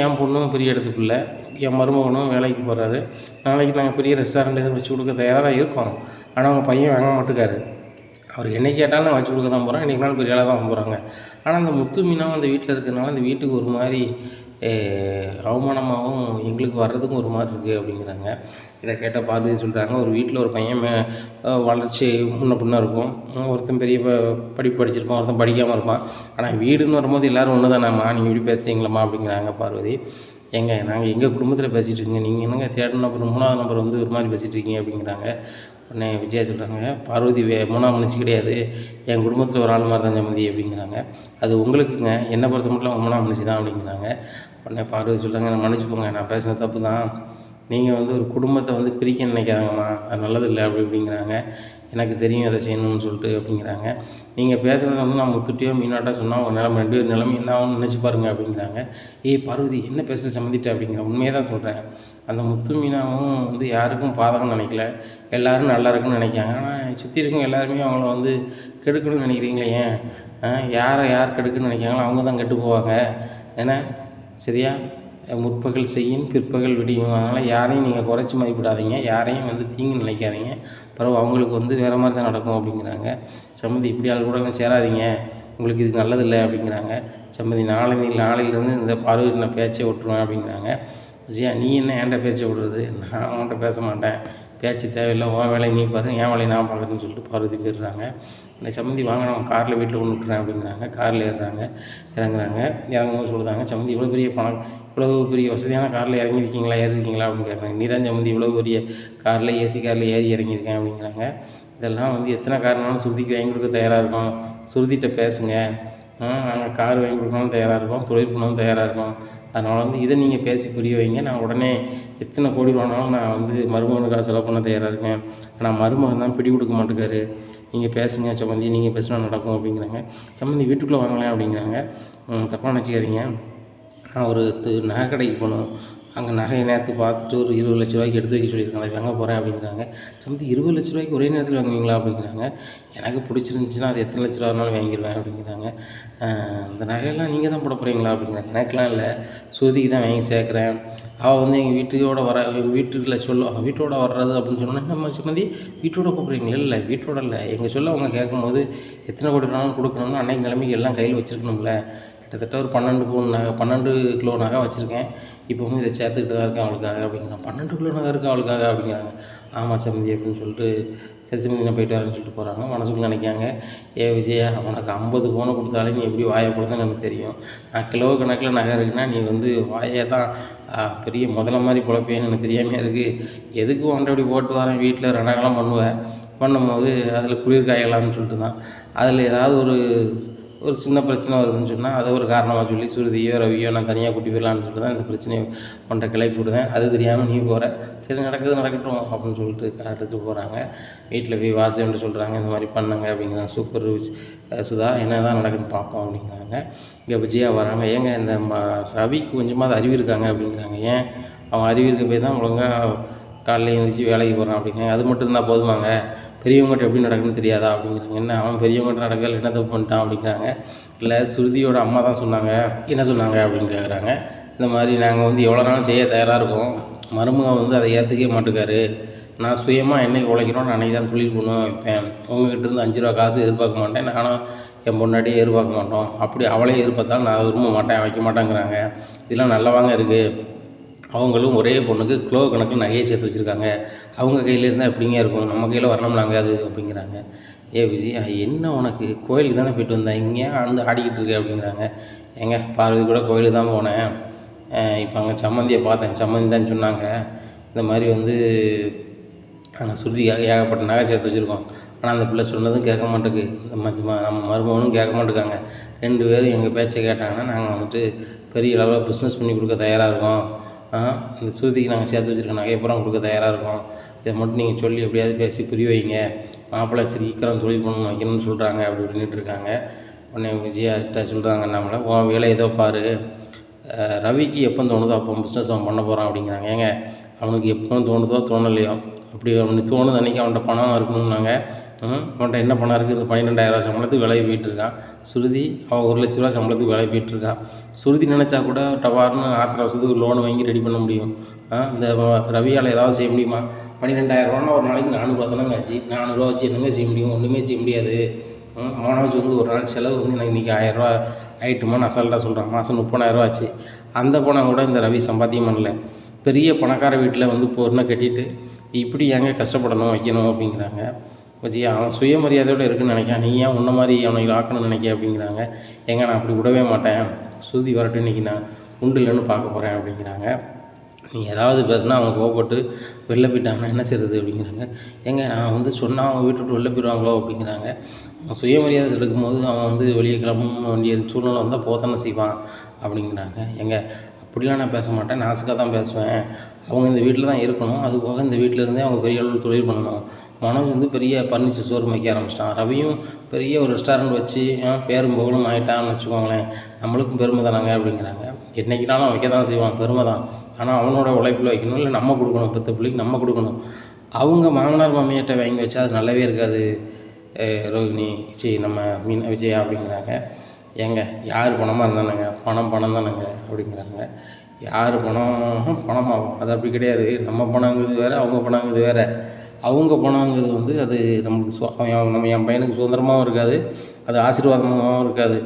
என் பொண்ணும் பெரிய இடத்து பிள்ளை, என் மருமகனும் வேலைக்கு போகிறாரு, நாளைக்கு நாங்கள் பெரிய ரெஸ்டாரண்ட் எதுவும் வச்சு கொடுக்க தயாராக தான் இருக்கோம். ஆனால் உங்கள் பையன் வாங்க மாட்டேக்காரு, அவர் என்னை கேட்டாலும் நான் வச்சு கொடுக்க தான் போகிறேன், இன்றைக்கி நாள் பெரிய ஆளாக தான் போகிறாங்க. ஆனால் அந்த முத்து மீனாவும் அந்த வீட்டில் இருக்கிறதுனால அந்த வீட்டுக்கு ஒரு மாதிரி அவமானமாகவும் எங்களுக்கு வர்றதுக்கும் ஒரு மாதிரி இருக்குது அப்படிங்கிறாங்க. இதை கேட்ட பார்வதி சொல்கிறாங்க, ஒரு வீட்டில் ஒரு பையன் வளர்ச்சி முன்ன பின்ன இருக்கும், ஒருத்தன் பெரிய படிப்பு படிச்சிருப்பான், ஒருத்தன் படிக்காமல் இருப்பான், ஆனால் வீடுன்னு வரும்போது எல்லோரும் ஒன்று தானேம்மா, நீங்கள் இப்படி பேசுகிறீங்களாம்மா அப்படிங்கிறாங்க பார்வதி. நாங்கள் எங்கள் குடும்பத்தில் பேசிகிட்டு இருக்கீங்க, நீங்கள் என்னங்க தேர்ட் நம்பர் 3வது நம்பர் ஒரு மாதிரி பேசிகிட்டு இருக்கீங்க அப்படிங்கிறாங்க. உடனே விஜயா சொல்கிறாங்க, பார்வதி 3ஆம் மனுஷி கிடையாது, என் குடும்பத்தில் ஒரு ஆள் மாதிரி தான் சம்மந்தி அப்படிங்கிறாங்க. அது உங்களுக்குங்க, என்னை பொறுத்த மட்டும் 3ஆம் மனுஷி தான் அப்படிங்கிறாங்க. உடனே பார்வதி சொல்கிறாங்க, நான் மன்னிச்சுக்கோங்க, நான் பேசின தப்பு தான், நீங்கள் ஒரு குடும்பத்தை பிரிக்க நினைக்காதங்கம்மா, அது நல்லதில்லை அப்படி இப்படிங்கிறாங்க. எனக்கு தெரியும் எதை செய்யணும்னு சொல்லிட்டு அப்படிங்கிறாங்க. நீங்கள் பேசுகிறத நான் முத்துட்டியோ மீனாட்டோ சொன்னால் உங்கள் நிலமை 2 பேர் நிலைமை என்ன ஆகும்னு நினச்சி பாருங்க அப்படிங்கிறாங்க. பார்வதி என்ன பேச சம்மந்திட்ட அப்படிங்கிற, உண்மையை தான் சொல்கிறேன், அந்த முத்து மீனாவும் யாருக்கும் பாதகம் நினைக்கல, எல்லோரும் நல்லா இருக்குன்னு நினைக்காங்க. ஆனால் சுற்றி இருக்கும் எல்லாருமே அவங்கள கெடுக்கணும்னு நினைக்கிறீங்களே, ஏன் யார் கெடுக்குன்னு நினைக்காங்களோ அவங்க தான் கெட்டு போவாங்க. ஏன்னா சரியா, முற்பகல் செய்யும் பிற்பகல் விடியும், அதனால் யாரையும் நீங்கள் குறைச்சி மதிப்பிடாதீங்க, யாரையும் தீங்கு நினைக்காதீங்க, பிறகு அவங்களுக்கு வேறு மாதிரி தான் நடக்கும் அப்படிங்கிறாங்க. சம்மந்தி இப்படி ஆள் கூடலாம் சேராதீங்க, உங்களுக்கு இது நல்லதில்லை அப்படிங்கிறாங்க. சம்மந்தி நாளையிலேருந்து இந்த பார்வதி நான் பேச்சை விட்டுருவேன் அப்படிங்கிறாங்க. விஜயா நீ என்ன ஏன்டா பேச்சை விடுறது, நான் அவன்கிட்ட பேச மாட்டேன், பேச்சு தேவையில்லை, உன் வேலையை நீ பாரு, என் வேலையை நான் பார்க்குறேன்னு சொல்லிட்டு பார்வதி போயிடுறாங்க. இந்த சம்மந்தி வாங்க நான் காரில் வீட்டில் கொண்டு விட்டுறேன் அப்படிங்கிறாங்க. காரில் இறங்குறாங்க. இறங்கும்போது சொல்லுதாங்க, சம்மந்தி இவ்வளோ பெரிய வசதியான காரில் ஏறிருக்கீங்களா அப்படின்னு கேட்குறாங்க. நீ தான் சம்மந்தி இவ்வளோ பெரிய காரில் ஏசி காரில் ஏறி இறங்கியிருக்கேன் அப்படிங்கிறாங்க. இதெல்லாம் எத்தனை காரணம்னாலும் சுருதிக்கு வாங்கி கொடுக்க தயாராக இருக்கோம், சுருதிகிட்ட பேசுங்க, நாங்கள் கார் வாங்கி கொடுக்கணும் தயாராக இருக்கோம், தொழில் பண்ணவும் தயாராக இருக்கோம், அதனால் இதை நீங்கள் பேசி புரிய வைங்க, நான் உடனே எத்தனை கோடி ரூபானாலும் நான் மருமகனுக்காக செலவு பண்ண தயாராக இருக்கேன், ஆனால் மருமகன் தான் பிடி கொடுக்க மாட்டேக்காரு, நீங்கள் பேசுங்க சம்மந்தி, நீங்கள் பேசினா நடக்கும் அப்படிங்கிறாங்க. சம்மந்தி வீட்டுக்குள்ளே வாங்கலாம் அப்படிங்கிறாங்க. தப்பாக நினச்சிக்காதீங்க, நான் ஒரு நகை கடைக்கு போகணும், அங்கே நகையை நேரத்துக்கு பார்த்துட்டு ஒரு 20 லட்ச ரூபாய்க்கு எடுத்து வைக்க சொல்லியிருக்காங்க, அதை வாங்க போகிறேன் அப்படிங்கிறாங்க. சம்மந்தி 20 லட்ச ரூபாய்க்கு ஒரே நேரத்தில் வாங்குவீங்களா அப்படிங்கிறாங்க. எனக்கு பிடிச்சிருந்துச்சின்னா அது எத்தனை லட்ச ரூபா இருந்தாலும் வாங்கிடுவேன் அப்படிங்கிறாங்க. அந்த நகையெல்லாம் நீங்கள் தான் போட போகிறீங்களா அப்படிங்கிறாங்க. எனக்கெலாம் இல்லை, சுருதிக்கு தான் வாங்கி சேர்க்குறேன், அவள் எங்கள் வீட்டோட வர்றது அப்படின்னு சொன்னோன்னா, நம்ம சம்மந்தி வீட்டோட கூப்பிட்றீங்களா, இல்லை வீட்டோட இல்லை, எங்கள் சொல்ல அவங்க கேட்கும்போது எத்தனை கோடி வேணாலும் கொடுக்கணும்னு அன்றைக்கு நிலைமைக்கு எல்லாம் கையில் வச்சுருக்கணும்ல, கிட்டத்தட்ட ஒரு 12 பவுன் நகை 12 கிலோ நகை வச்சுருக்கேன். இப்போவும் இதை சேர்த்துக்கிட்டு தான் இருக்கேன் அவளுக்காக அப்படிங்கிறான். 12 கிலோ நகை இருக்கா அவளுக்காக அப்படிங்கிறாங்க. ஆமாம் சம்மந்தி அப்படின்னு சொல்லிட்டு, சரி சம்மந்தி நான் போயிட்டு வரேன்னு சொல்லிட்டு போகிறாங்க. மனசுக்குள்ள நினைக்காங்க, ஏ விஜயா, உனக்கு 50 பவுனை கொடுத்தாலே நீ எப்படி வாயை கொடுத்தன்னு எனக்கு தெரியும். நான் கிலோ கணக்கில் நகை இருக்குன்னா நீ வந்து வாயை தான் பெரிய முதல்ல மாதிரி பொழப்பேன்னு எனக்கு தெரியாமல் இருக்குது. எதுக்கு உன்ட்ட இப்படி போட்டு வரேன், வீட்டில் ரணகலம் பண்ணும்போது அதில் குளிர் காயலாம்னு சொல்லிட்டு தான். அதில் ஏதாவது ஒரு சின்ன பிரச்சனை வருதுன்னு சொன்னால் அதை ஒரு காரணமாக சொல்லி சுருதியோ ரவியோ நான் தனியாக கூட்டி போயிடலான்னு சொல்லிட்டு தான் இந்த பிரச்சனையை உன்ட்ட கிளப்பி விடுதேன். அது தெரியாமல் நீ போகிற, சரி நடக்கட்டும் அப்படின்னு சொல்லிட்டு கார் எடுத்து போகிறாங்க. வீட்டில் போய் வாசிட்டு சொல்கிறாங்க, இந்த மாதிரி பண்ணுங்க அப்படிங்கிறாங்க. சூப்பர் சுதா, என்ன தான் நடக்குதுன்னு பார்ப்போம் அப்படிங்கிறாங்க. இங்கே விஜயா வராங்க. ஏங்க இந்த ரவிக்கு கொஞ்சமாவது அறிவு இருக்காங்க அப்படிங்கிறாங்க. ஏன் அவன் அறிவு இருக்க போய் தான் ஒழுங்காக காலையில் எழுந்திரிச்சி வேலைக்கு போகிறான் அப்படிங்கிறாங்க. அது மட்டும் இருந்தால் போதுமாங்க, பெரியவங்ககிட்ட எப்படி நடக்குன்னு தெரியாதா அப்படிங்கிறாங்க. என்ன அவன் பெரியவங்ககிட்ட நடக்கல, என்ன தப்பு பண்ணிட்டான் அப்படிங்கிறாங்க. இல்லை சுருதியோட அம்மா தான் சொன்னாங்க. என்ன சொன்னாங்க அப்படின்னு கேட்குறாங்க. இந்த மாதிரி நாங்கள் வந்து எவ்வளோ நாளும் செய்ய தயாராக இருக்கோம், மருமகன் வந்து அதை ஏற்றுக்கவே மாட்டேக்காரு. நான் சுயமாக என்னைக்கு உழைக்கிறோம் நான் அன்றைக்கி தான் தொழில் பண்ணுவேன் வைப்பேன். உங்ககிட்ட இருந்து 5 ரூபா காசு எதிர்பார்க்க மாட்டேன், நானும் என் பொண்டாட்டியே எதிர்பார்க்க மாட்டோம். அப்படி அவளே எதிர்பார்த்தாலும் நான் அதை விரும்ப மாட்டேன், வைக்க மாட்டேங்கிறாங்க. இதெல்லாம் நல்லவாங்க இருக்குது. அவங்களும் ஒரே பொண்ணுக்கு கிலோ கணக்கில் நகையை சேர்த்து வச்சுருக்காங்க. அவங்க கையில் இருந்தால் எப்படிங்க இருக்கும், நம்ம கையில் வரணும்னாங்க அது அப்படிங்கிறாங்க. ஏ விஜய், என்ன உனக்கு கோயிலுக்கு தானே போயிட்டு வந்தேன், இங்கே வந்து ஆடிக்கிட்டு இருக்கு அப்படிங்கிறாங்க. ஏங்க பார்வதி கூட கோயிலுக்கு தான் போனேன். இப்போ அங்கே சம்மந்தியை பார்த்தேன், சம்மந்தி தான் சொன்னாங்க இந்த மாதிரி வந்து அந்த சுருதிக்காக ஏகப்பட்ட நகை சேர்த்து வச்சுருக்கோம். ஆனால் அந்த பிள்ளை சொன்னதும் கேட்க மாட்டேக்கு, நம்ம மருமகனும் கேட்க மாட்டேக்காங்க. 2 பேரும் எங்கள் பேச்சை கேட்டாங்கன்னா நாங்கள் வந்துட்டு பெரிய அளவில் பிஸ்னஸ் பண்ணி கொடுக்க தயாராக இருக்கோம். இந்த சுருதிக்கு நாங்கள் சேர்த்து வச்சுருக்க நகையை பூரா கொடுக்க தயாராக இருக்கோம். இதை மட்டும் நீங்கள் சொல்லி எப்படியாவது பேசி புரிய வைங்க. மாப்பிள்ளை சீக்கிரம் தொழில் பண்ணணும் வைக்கணும்னு சொல்கிறாங்க அப்படி இப்படின்ட்டு இருக்காங்க. உடனே விஜயாட்ட சொல்கிறாங்க, நம்மளை உன் வேலை ஏதோ பாரு, ரவிக்கு எப்போ தோணுதோ அப்போ பிஸ்னஸ் அவன் பண்ண போகிறான் அப்படிங்கிறாங்க. ஏங்க அவனுக்கு எப்போ தோணுதோ தோணலையோ, அப்படி அவனுக்கு தோணுது அன்றைக்கி அவன்கிட்ட பணம் இருக்கணும்னாங்க. அவன்கிட்ட என்ன பணம் இருக்குது, இந்த 12,000 சம்பளத்துக்கு வேலைக்கு போயிட்டுருக்கான். சுருதி அவன் 1,00,000 ரூபா சம்பளத்துக்கு வேலைக்கு போயிட்டுருக்கான். சுருதி நினச்சா கூட டவார்னு ஆத்திர அவசரத்துக்கு லோன் வாங்கி ரெடி பண்ண முடியும். இந்த ரவியால் ஏதாவது செய்ய முடியுமா? 12,000 ரூபான்னா ஒரு நாளைக்கு 400 தானேங்க ஆச்சு. 400 ரூபா வச்சு என்னங்க செய்ய முடியும், ஒன்றுமே செய்ய முடியாது. மனோஜ் வந்து ஒரு நாள் செலவு வந்து எனக்கு இன்றைக்கி 1000 ரூபா ஆயிட்டுமான்னு அசால்ட்டாக சொல்கிறான். மாதம் 30,000 ரூபா ஆச்சு. அந்த பணம் கூட இந்த ரவி சம்பாத்தியம் பண்ணல. பெரிய பணக்கார வீட்டில் வந்து பொண்ணை கட்டிட்டு இப்படி ஏங்க கஷ்டப்படணும் வைக்கணும் அப்படிங்கிறாங்க. விஜயா, அவன் சுயமரியாதையோடு இருக்குன்னு நினைக்கிறான், நீ ஏன் உன்ன மாதிரி அவனை ஆக்கணும்னு நினைக்க அப்படிங்கிறாங்க. ஏங்க நான் அப்படி விடவே மாட்டேன், சுருதி வரட்டும், இன்றைக்கி நான் உண்டு இல்லைன்னு பார்க்க போகிறேன் அப்படிங்கிறாங்க. நீ ஏதாவது பேசுனா அவங்க கோவப்பட்டு வெளில போயிட்டாங்கன்னா என்ன செய்கிறது அப்படிங்கிறாங்க. ஏங்க நான் வந்து சொன்னால் அவங்க வீட்டு விட்டு வெளில போயிடுவாங்களோ அப்படிங்கிறாங்க. அவன் சுயமரியாதை எடுக்கும்போது அவன் வந்து வெளியே கிளம்ப வேண்டிய சூழ்நிலை வந்தால் போதானே செய்வான் அப்படிங்கிறாங்க. ஏங்க அப்படிலாம் நான் பேச மாட்டேன், நாசுக்காக தான் பேசுவேன். அவங்க இந்த வீட்டில் தான் இருக்கணும், அது போக இந்த வீட்டில் இருந்தே அவங்க பெரிய அளவில் தொழில் பண்ணணும். மனோஜ் வந்து பெரிய ஃபர்னிச்சர் ஷோரூம் வைக்க ஆரம்பிச்சிட்டான். ரவியும் பெரிய ஒரு ரெஸ்டாரண்ட் வச்சு பேரும் புகழும் ஆகிட்டான்னு வச்சுக்கோங்களேன். நம்மளுக்கும் பெருமை தானாங்க அப்படிங்கிறாங்க. என்றைக்கினாலும் வைக்க தான் செய்வான், பெருமை தான். ஆனால் அவனோட உழைப்பில் வைக்கணும், இல்லை நம்ம கொடுக்கணும், பெற்ற பிள்ளைக்கு நம்ம கொடுக்கணும். அவங்க மாமனார் மாமியார்கிட்ட வாங்கி வச்சா அது நல்லாவே இருக்காது ரோகிணி, நம்ம விஜயா அப்படிங்கிறாங்க. ஏங்க யார் பணமாக இருந்தானுங்க, பணம் தானேங்க அப்படிங்கிறாங்க. யார் பணமாகும், அது அப்படி கிடையாது. நம்ம பணங்கிறது வேறு, அவங்க பணங்கிறது வேறு. அவங்க பணங்கிறது வந்து அது நம்மளுக்கு என் பையனுக்கு சுதந்திரமாகவும் இருக்காது, அது ஆசீர்வாதமாகவும் இருக்காது.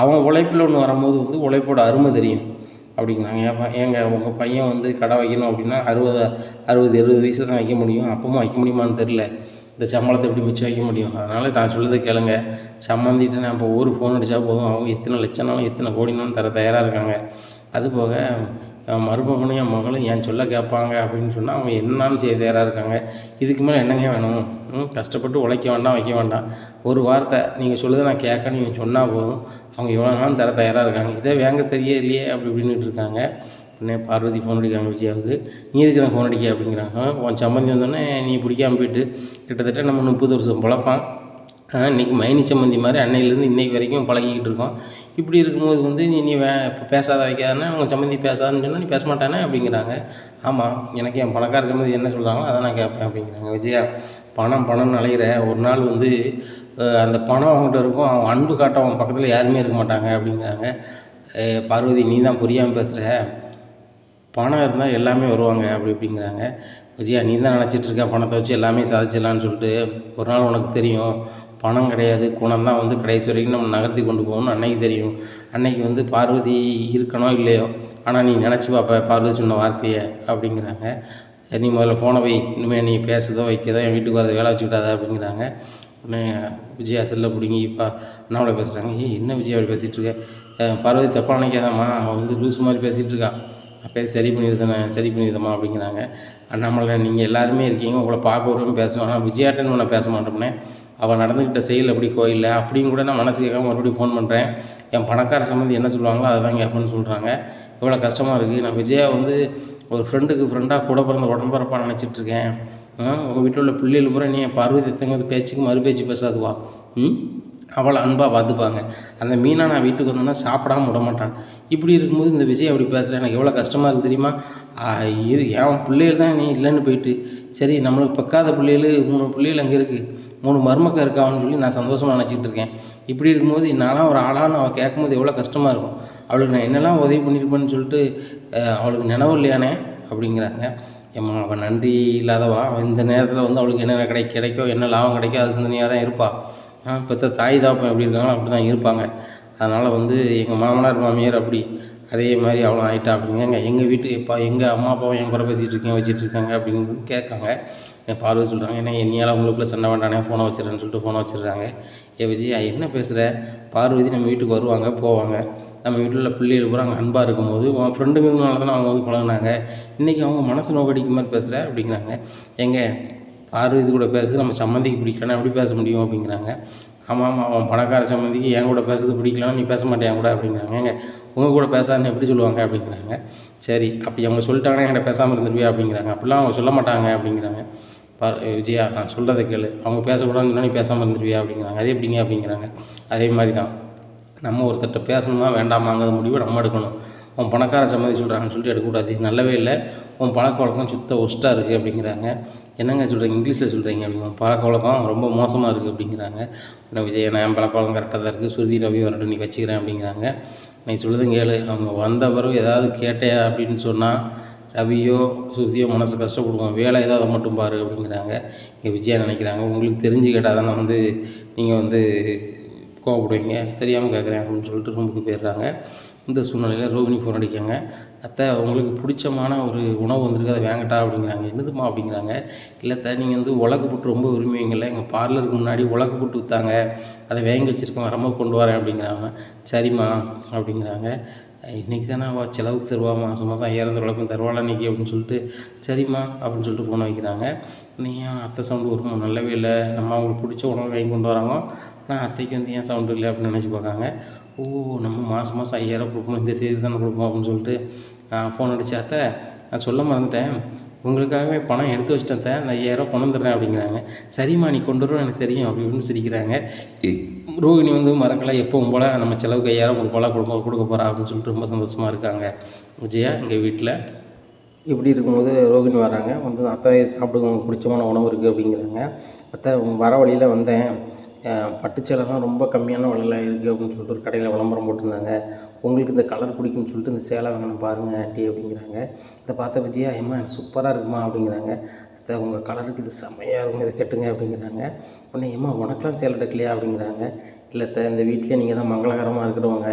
அவன் உழைப்பில் ஒன்று வரும்போது வந்து உழைப்போட அருமை தெரியும் அப்படிங்கிறாங்க. ஏங்க உங்கள் பையன் வந்து கடை வைக்கணும் அப்படின்னா 60 70 வயசில் தான் வைக்க முடியும், அப்பவும் வைக்க முடியுமான்னு தெரில. இந்த சம்பளத்தை எப்படி மிச்சம் வைக்க முடியும்? அதனால் நான் சொல்லுறதை கேளுங்க. சம்மந்திட்டு நான் இப்போ ஒரு ஃபோன் அடித்தா போதும், அவங்க எத்தனை லட்சம்னாலும் எத்தனை கோடினாலும் தர தயாராக இருக்காங்க. அதுபோக என் மருமகனும் என் மகளும் என் சொல்ல கேட்பாங்க அப்படின்னு சொன்னால் அவங்க என்னாலும் செய்ய தயாராக இருக்காங்க. இதுக்கு மேலே என்னங்க வேணும்? கஷ்டப்பட்டு உழைக்க வேண்டாம், வைக்க வேண்டாம். ஒரு வார்த்தை நீங்கள் சொல்லுறதை நான் கேட்க நீங்கள் சொன்னால் போதும், அவங்க எவ்வளோ நாளும் தர தயாராக இருக்காங்க. இதே வேங்க தெரியலையே அப்படி இப்படின்னுட்டு இருக்காங்க. உடனே பார்வதி ஃபோன் அடிக்கிறாங்க விஜயாவுக்கு. நீ எதுக்கு நான் ஃபோன் அடிக்க அப்படிங்கிறாங்க. உன் சம்பந்தி வந்தோடனே நீ பிடிக்காம போயிட்டு கிட்டத்தட்ட நம்ம 30 வருஷம் பழப்பான். இன்றைக்கி மைனி சம்மந்தி மாதிரி அன்னையிலேருந்து இன்றைக்கு வரைக்கும் பழகிக்கிட்டு இருக்கோம். இப்படி இருக்கும்போது வந்து நீ இப்போ பேசாத வைக்காதானே, அவங்க சம்மந்தி பேசாதான்னு சொன்னால் நீ பேச மாட்டானே அப்படிங்கிறாங்க. ஆமாம், எனக்கு என் பணக்கார சம்மந்தி என்ன சொல்கிறாங்களோ அதை நான் கேட்பேன் அப்படிங்கிறாங்க. விஜயா, பணம்னு அலைகிற ஒரு நாள் வந்து அந்த பணம் அவங்ககிட்ட இருக்கும், அவன் அன்பு காட்ட அவன் பக்கத்தில் யாருமே இருக்க மாட்டாங்க அப்படிங்கிறாங்க. பார்வதி, நீ தான் புரியாமல் பேசுகிற, பணம் இருந்தால் எல்லாமே வருவாங்க அப்படி இப்படிங்கிறாங்க. விஜயா, நீ தான் நினச்சிட்ருக்க பணத்தை வச்சு எல்லாமே சாதிச்சிடலான்னு சொல்லிட்டு. ஒரு நாள் உனக்கு தெரியும், பணம் கிடையாது, குணம் தான் வந்து கடைசி வரைக்கும் நம்ம நகர்த்தி கொண்டு போகணும்னு அன்னைக்கு தெரியும். அன்னைக்கு வந்து பார்வதி இருக்கனோ இல்லையோ, ஆனால் நீ நினச்சி பார்ப்ப பார்வதி சொன்ன வார்த்தையை அப்படிங்கிறாங்க. சரி, நீ முதல்ல ஃபோனை வை, இனிமேல் நீ பேசுதோ வைக்கதோ என் வீட்டுக்கு வரது வேலை வச்சுக்கிட்டாத அப்படிங்கிறாங்க. உடனே விஜயா செல்லை பிடிங்கி இப்போ அண்ணாமலை பேசுகிறாங்க. என்ன விஜயா அப்படி பேசிகிட்ருக்க, பார்வதி தப்பாக நினைக்காதாம்மா, அவன் வந்து லூஸ் மாதிரி பேசிகிட்டு இருக்கா, பேசி சரி பண்ணிடுதம்மா அப்படிங்கிறாங்க. அண்ணாமலை, நீங்கள் எல்லாருமே இருக்கீங்க, உங்களை பார்க்க வருவேன் பேசுவேன், ஆனால் விஜயாட்டன்னு நான் பேச மாட்டோம்னே, அவள் நடந்துக்கிட்ட செயல் அப்படி கோயிலில் அப்படின்னு கூட நான் மனசு கேட்காம மறுபடியும் ஃபோன் பண்ணுறேன். என் பணக்கார சம்மந்தி என்ன சொல்லுவாங்களோ அதை தான் கேட்பேன்னு சொல்கிறாங்க. எவ்வளோ கஷ்டமாக இருக்குது. நான் விஜயா வந்து ஒரு ஃப்ரெண்டாக கூட பிறந்த உடம்பரப்பாக நினச்சிட்ருக்கேன். உங்கள் வீட்டில் உள்ள பிள்ளைகள் பூரா நீ பார்வதி எத்தங்க பேச்சுக்கு மறுபேச்சு பேசாதுவா, அவளை அன்பாக பார்த்துப்பாங்க. அந்த மீனா நான் வீட்டுக்கு வந்தோன்னா சாப்பிடாம விட மாட்டான். இப்படி இருக்கும்போது இந்த விஜய் அப்படி பேசுகிறேன், எனக்கு எவ்வளோ கஷ்டமாக இருக்குது தெரியுமா. என் பிள்ளைகள் தான் நீ இல்லைன்னு போயிட்டு, சரி நம்மளுக்கு பக்காத பிள்ளைகள் 3 பிள்ளைகள் அங்கே இருக்குது, 3 மருமக்க இருக்கான்னு சொல்லி நான் சந்தோஷமாக நினச்சிக்கிட்டு இருக்கேன். இப்படி இருக்கும்போது நான்லாம் ஒரு ஆளான்னு அவள் கேட்கும்போது எவ்வளோ கஷ்டமாக இருக்கும். அவளுக்கு நான் என்னெல்லாம் உதவி பண்ணியிருப்பேன்னு சொல்லிட்டு அவளுக்கு நினைவு இல்லையானே அப்படிங்கிறாங்க. ஏம்மா, அவள் நன்றி இல்லாதவா, அவன் இந்த நேரத்தில் வந்து அவளுக்கு என்ன கிடைக்கோ என்ன லாபம் கிடைக்கோ அது சிந்தனையாக தான் இருப்பாள். பெற்ற தாய் தாப்பன் எப்படி இருக்காங்களோ அப்படி தான் இருப்பாங்க. அதனால் வந்து எங்கள் மாமனார் மாமியார் அப்படி அதே மாதிரி அவ்வளோ ஆகிட்டா அப்படிங்க. எங்கள் வீட்டுக்கு இப்போ எங்கள் அம்மா அப்பாவும் என் கூட பேசிகிட்டு இருக்கேன் வச்சிட்ருக்காங்க அப்படின்னு கேட்காங்க. என் பார்வை சொல்கிறாங்க, ஏன்னா என்னையால் உங்களுக்குள்ளே சண்டை வேண்டானே, ஃபோனை வச்சிடறேன்னு சொல்லிட்டு ஃபோனை வச்சிடுறாங்க. விஜயா என்ன பேசுகிற, பார்வதி நம்ம வீட்டுக்கு வருவாங்க போவாங்க, நம்ம வீட்டில் உள்ள பிள்ளைகள் பூரா அங்கே அன்பாக இருக்கும்போது உன் ஃப்ரெண்டுங்கனால தானே அவங்க வந்து பழகினாங்க, இன்றைக்கி அவங்க மனசு நோக்கடிக்க மாதிரி பேசுகிற அப்படிங்கிறாங்க. பார்வதி கூட பேசுறது நம்ம சம்மந்திக்கு பிடிக்கலன்னா எப்படி பேச முடியும் அப்படிங்கிறாங்க. ஆமாம், அவன் பணக்கார சம்மந்திக்கு என் கூட பேசுறது பிடிக்கலன்னா நீ பேச மாட்டேன் கூட அப்படிங்கிறாங்க. உங்கள் கூட பேசாதுன்னு எப்படி சொல்லுவாங்க அப்படிங்கிறாங்க. சரி, அப்படி அவங்க சொல்லிட்டாங்கன்னா என்கிட்ட பேசாமல் இருந்துருவியா அப்படிங்கிறாங்க. அப்படிலாம் அவங்க சொல்ல மாட்டாங்க அப்படிங்கிறாங்க. விஜயா, நான் சொல்கிறத கேளு, அவங்க பேசக்கூடாதுன்னு நீ பேசாமல் இருந்துருவியா அப்படிங்கிறாங்க. அதே எப்படிங்க அப்படிங்கிறாங்க. அதே மாதிரி தான் நம்ம ஒருத்தர்கிட்ட பேசணுமா வேண்டாமாங்கிற முடிவை நம்ம எடுக்கணும். உன் பணக்கார சம்மதி சொல்கிறாங்கன்னு சொல்லிட்டு எடுக்கக்கூடாது, நல்லவே இல்லை, உன் பழக்க வழக்கம் சுத்த ஒஸ்ட்டாக இருக்குது அப்படிங்கிறாங்க. என்னங்க சொல்கிறீங்க, இங்கிலீஷில் சொல்கிறீங்க அப்படிங்க, பழக்க வழக்கம் ரொம்ப மோசமாக இருக்குது அப்படிங்கிறாங்க. நான் விஜய், நான் என் பழக்க வழக்கம் கரெக்டாக தான் இருக்குது, சுருதி ரவி வரட்டும் நீ வச்சுக்கிறேன் அப்படிங்கிறாங்க. நீ சொல்லுதும் கேளு, அவங்க வந்த பிறகு ஏதாவது கேட்டே அப்படின்னு சொன்னால் ரவியோ சுருதியோ மனசு கஷ்டப்படுவோம், வேலை ஏதாவது மட்டும் பாரு அப்படிங்கிறாங்க. இங்கே விஜயா நினைக்கிறாங்க, உங்களுக்கு தெரிஞ்சு கேட்டால் தானே வந்து நீங்கள் வந்து கோவப்படுவீங்க, தெரியாமல் கேட்குறேன் அப்படின்னு சொல்லிட்டு ரூமுக்கு போயிடுறாங்க. இந்த சூழ்நிலையில் ரோகிணி ஃபோன் அடிக்காங்க. அத்தை, உங்களுக்கு பிடிச்சமான ஒரு உணவு வந்திருக்கு, அதை வாங்கட்டா அப்படிங்கிறாங்க. என்னதுமா அப்படிங்கிறாங்க. இல்லை அத்தை, நீங்கள் வந்து உலக்கு புட்டு ரொம்ப விரும்புவீங்கள்ல, எங்கள் பார்லருக்கு முன்னாடி உலக்கு புட்டு விற்றாங்க, அதை வாங்கி வச்சுருக்கேன், வரமாக கொண்டு வரேன் அப்படிங்கிறாங்க. சரிம்மா அப்படிங்கிறாங்க. இன்றைக்கி தானே அவள் செலவுக்கு தருவா, மாதம் 5000 உழைப்பும் தருவாள் இன்றைக்கி அப்படின்னு சொல்லிட்டு, சரிம்மா அப்படின்னு சொல்லிட்டு ஃபோனை வைக்கிறாங்க. ஏன் அத்தை சவுண்டு வருமா, நல்லவே இல்லை, நம்ம அவங்களுக்கு பிடிச்ச உணவு வாங்கி கொண்டு வராங்க, ஆனால் அத்தைக்கு வந்து ஏன் சவுண்டு இல்லை அப்படின்னு நினச்சி பார்க்காங்க. நம்ம மாதம் 5000 கொடுக்கணும், இந்த தேதி தானே கொடுப்போம் அப்படின்னு சொல்லிட்டு ஃபோன் அடித்து, அத்தை நான் சொல்ல மறந்துட்டேன், உங்களுக்காகவே பணம் எடுத்து வச்சிட்டேன் அத்தை, அந்த 5000 கொண்டு வந்துடுறேன் அப்படிங்கிறாங்க. சரிம்மா, நீ கொண்டு வருவோம் எனக்கு தெரியும் அப்படின்னு சிரிக்கிறாங்க. ரோகிணி வந்து மறக்கலை, எப்பவும் போல் நம்ம செலவுக்கு 5000 கொடுக்க போகிறா அப்படின்னு சொல்லிட்டு ரொம்ப சந்தோஷமாக இருக்காங்க. விஜயா எங்கள் வீட்டில் இப்படி இருக்கும்போது ரோகிணி வராங்க. வந்து அத்தை சாப்பிடுங்க, உங்களுக்கு பிடிச்சமான உணவு இருக்குது அப்படிங்கிறாங்க. அத்தை வர வழியில் வந்தேன், பட்டுச்சேலை தான் ரொம்ப கம்மியான விலையில் இருக்குது அப்படின்னு சொல்லிட்டு ஒரு கடையில் விளம்பரம் போட்டிருந்தாங்க, உங்களுக்கு இந்த கலர் பிடிக்கும்னு சொல்லிட்டு இந்த சேலை வேணும் பாருங்கள் ஆண்டி அப்படிங்கிறாங்க. இதை பார்த்த விஜயா, ஏம்மா எனக்கு சூப்பராக இருக்குமா அப்படிங்கிறாங்க. அத்தை, உங்கள் கலருக்கு இது செம்மையாக இருக்கும், இதை கட்டுங்க அப்படிங்கிறாங்க. உடனே ஏம்மா உனக்கெலாம் சேலை எடுக்கலையா அப்படிங்கிறாங்க. இல்லை அத்தை, இந்த வீட்டிலே நீங்கள் தான் மங்களகரமாக இருக்கிறவங்க,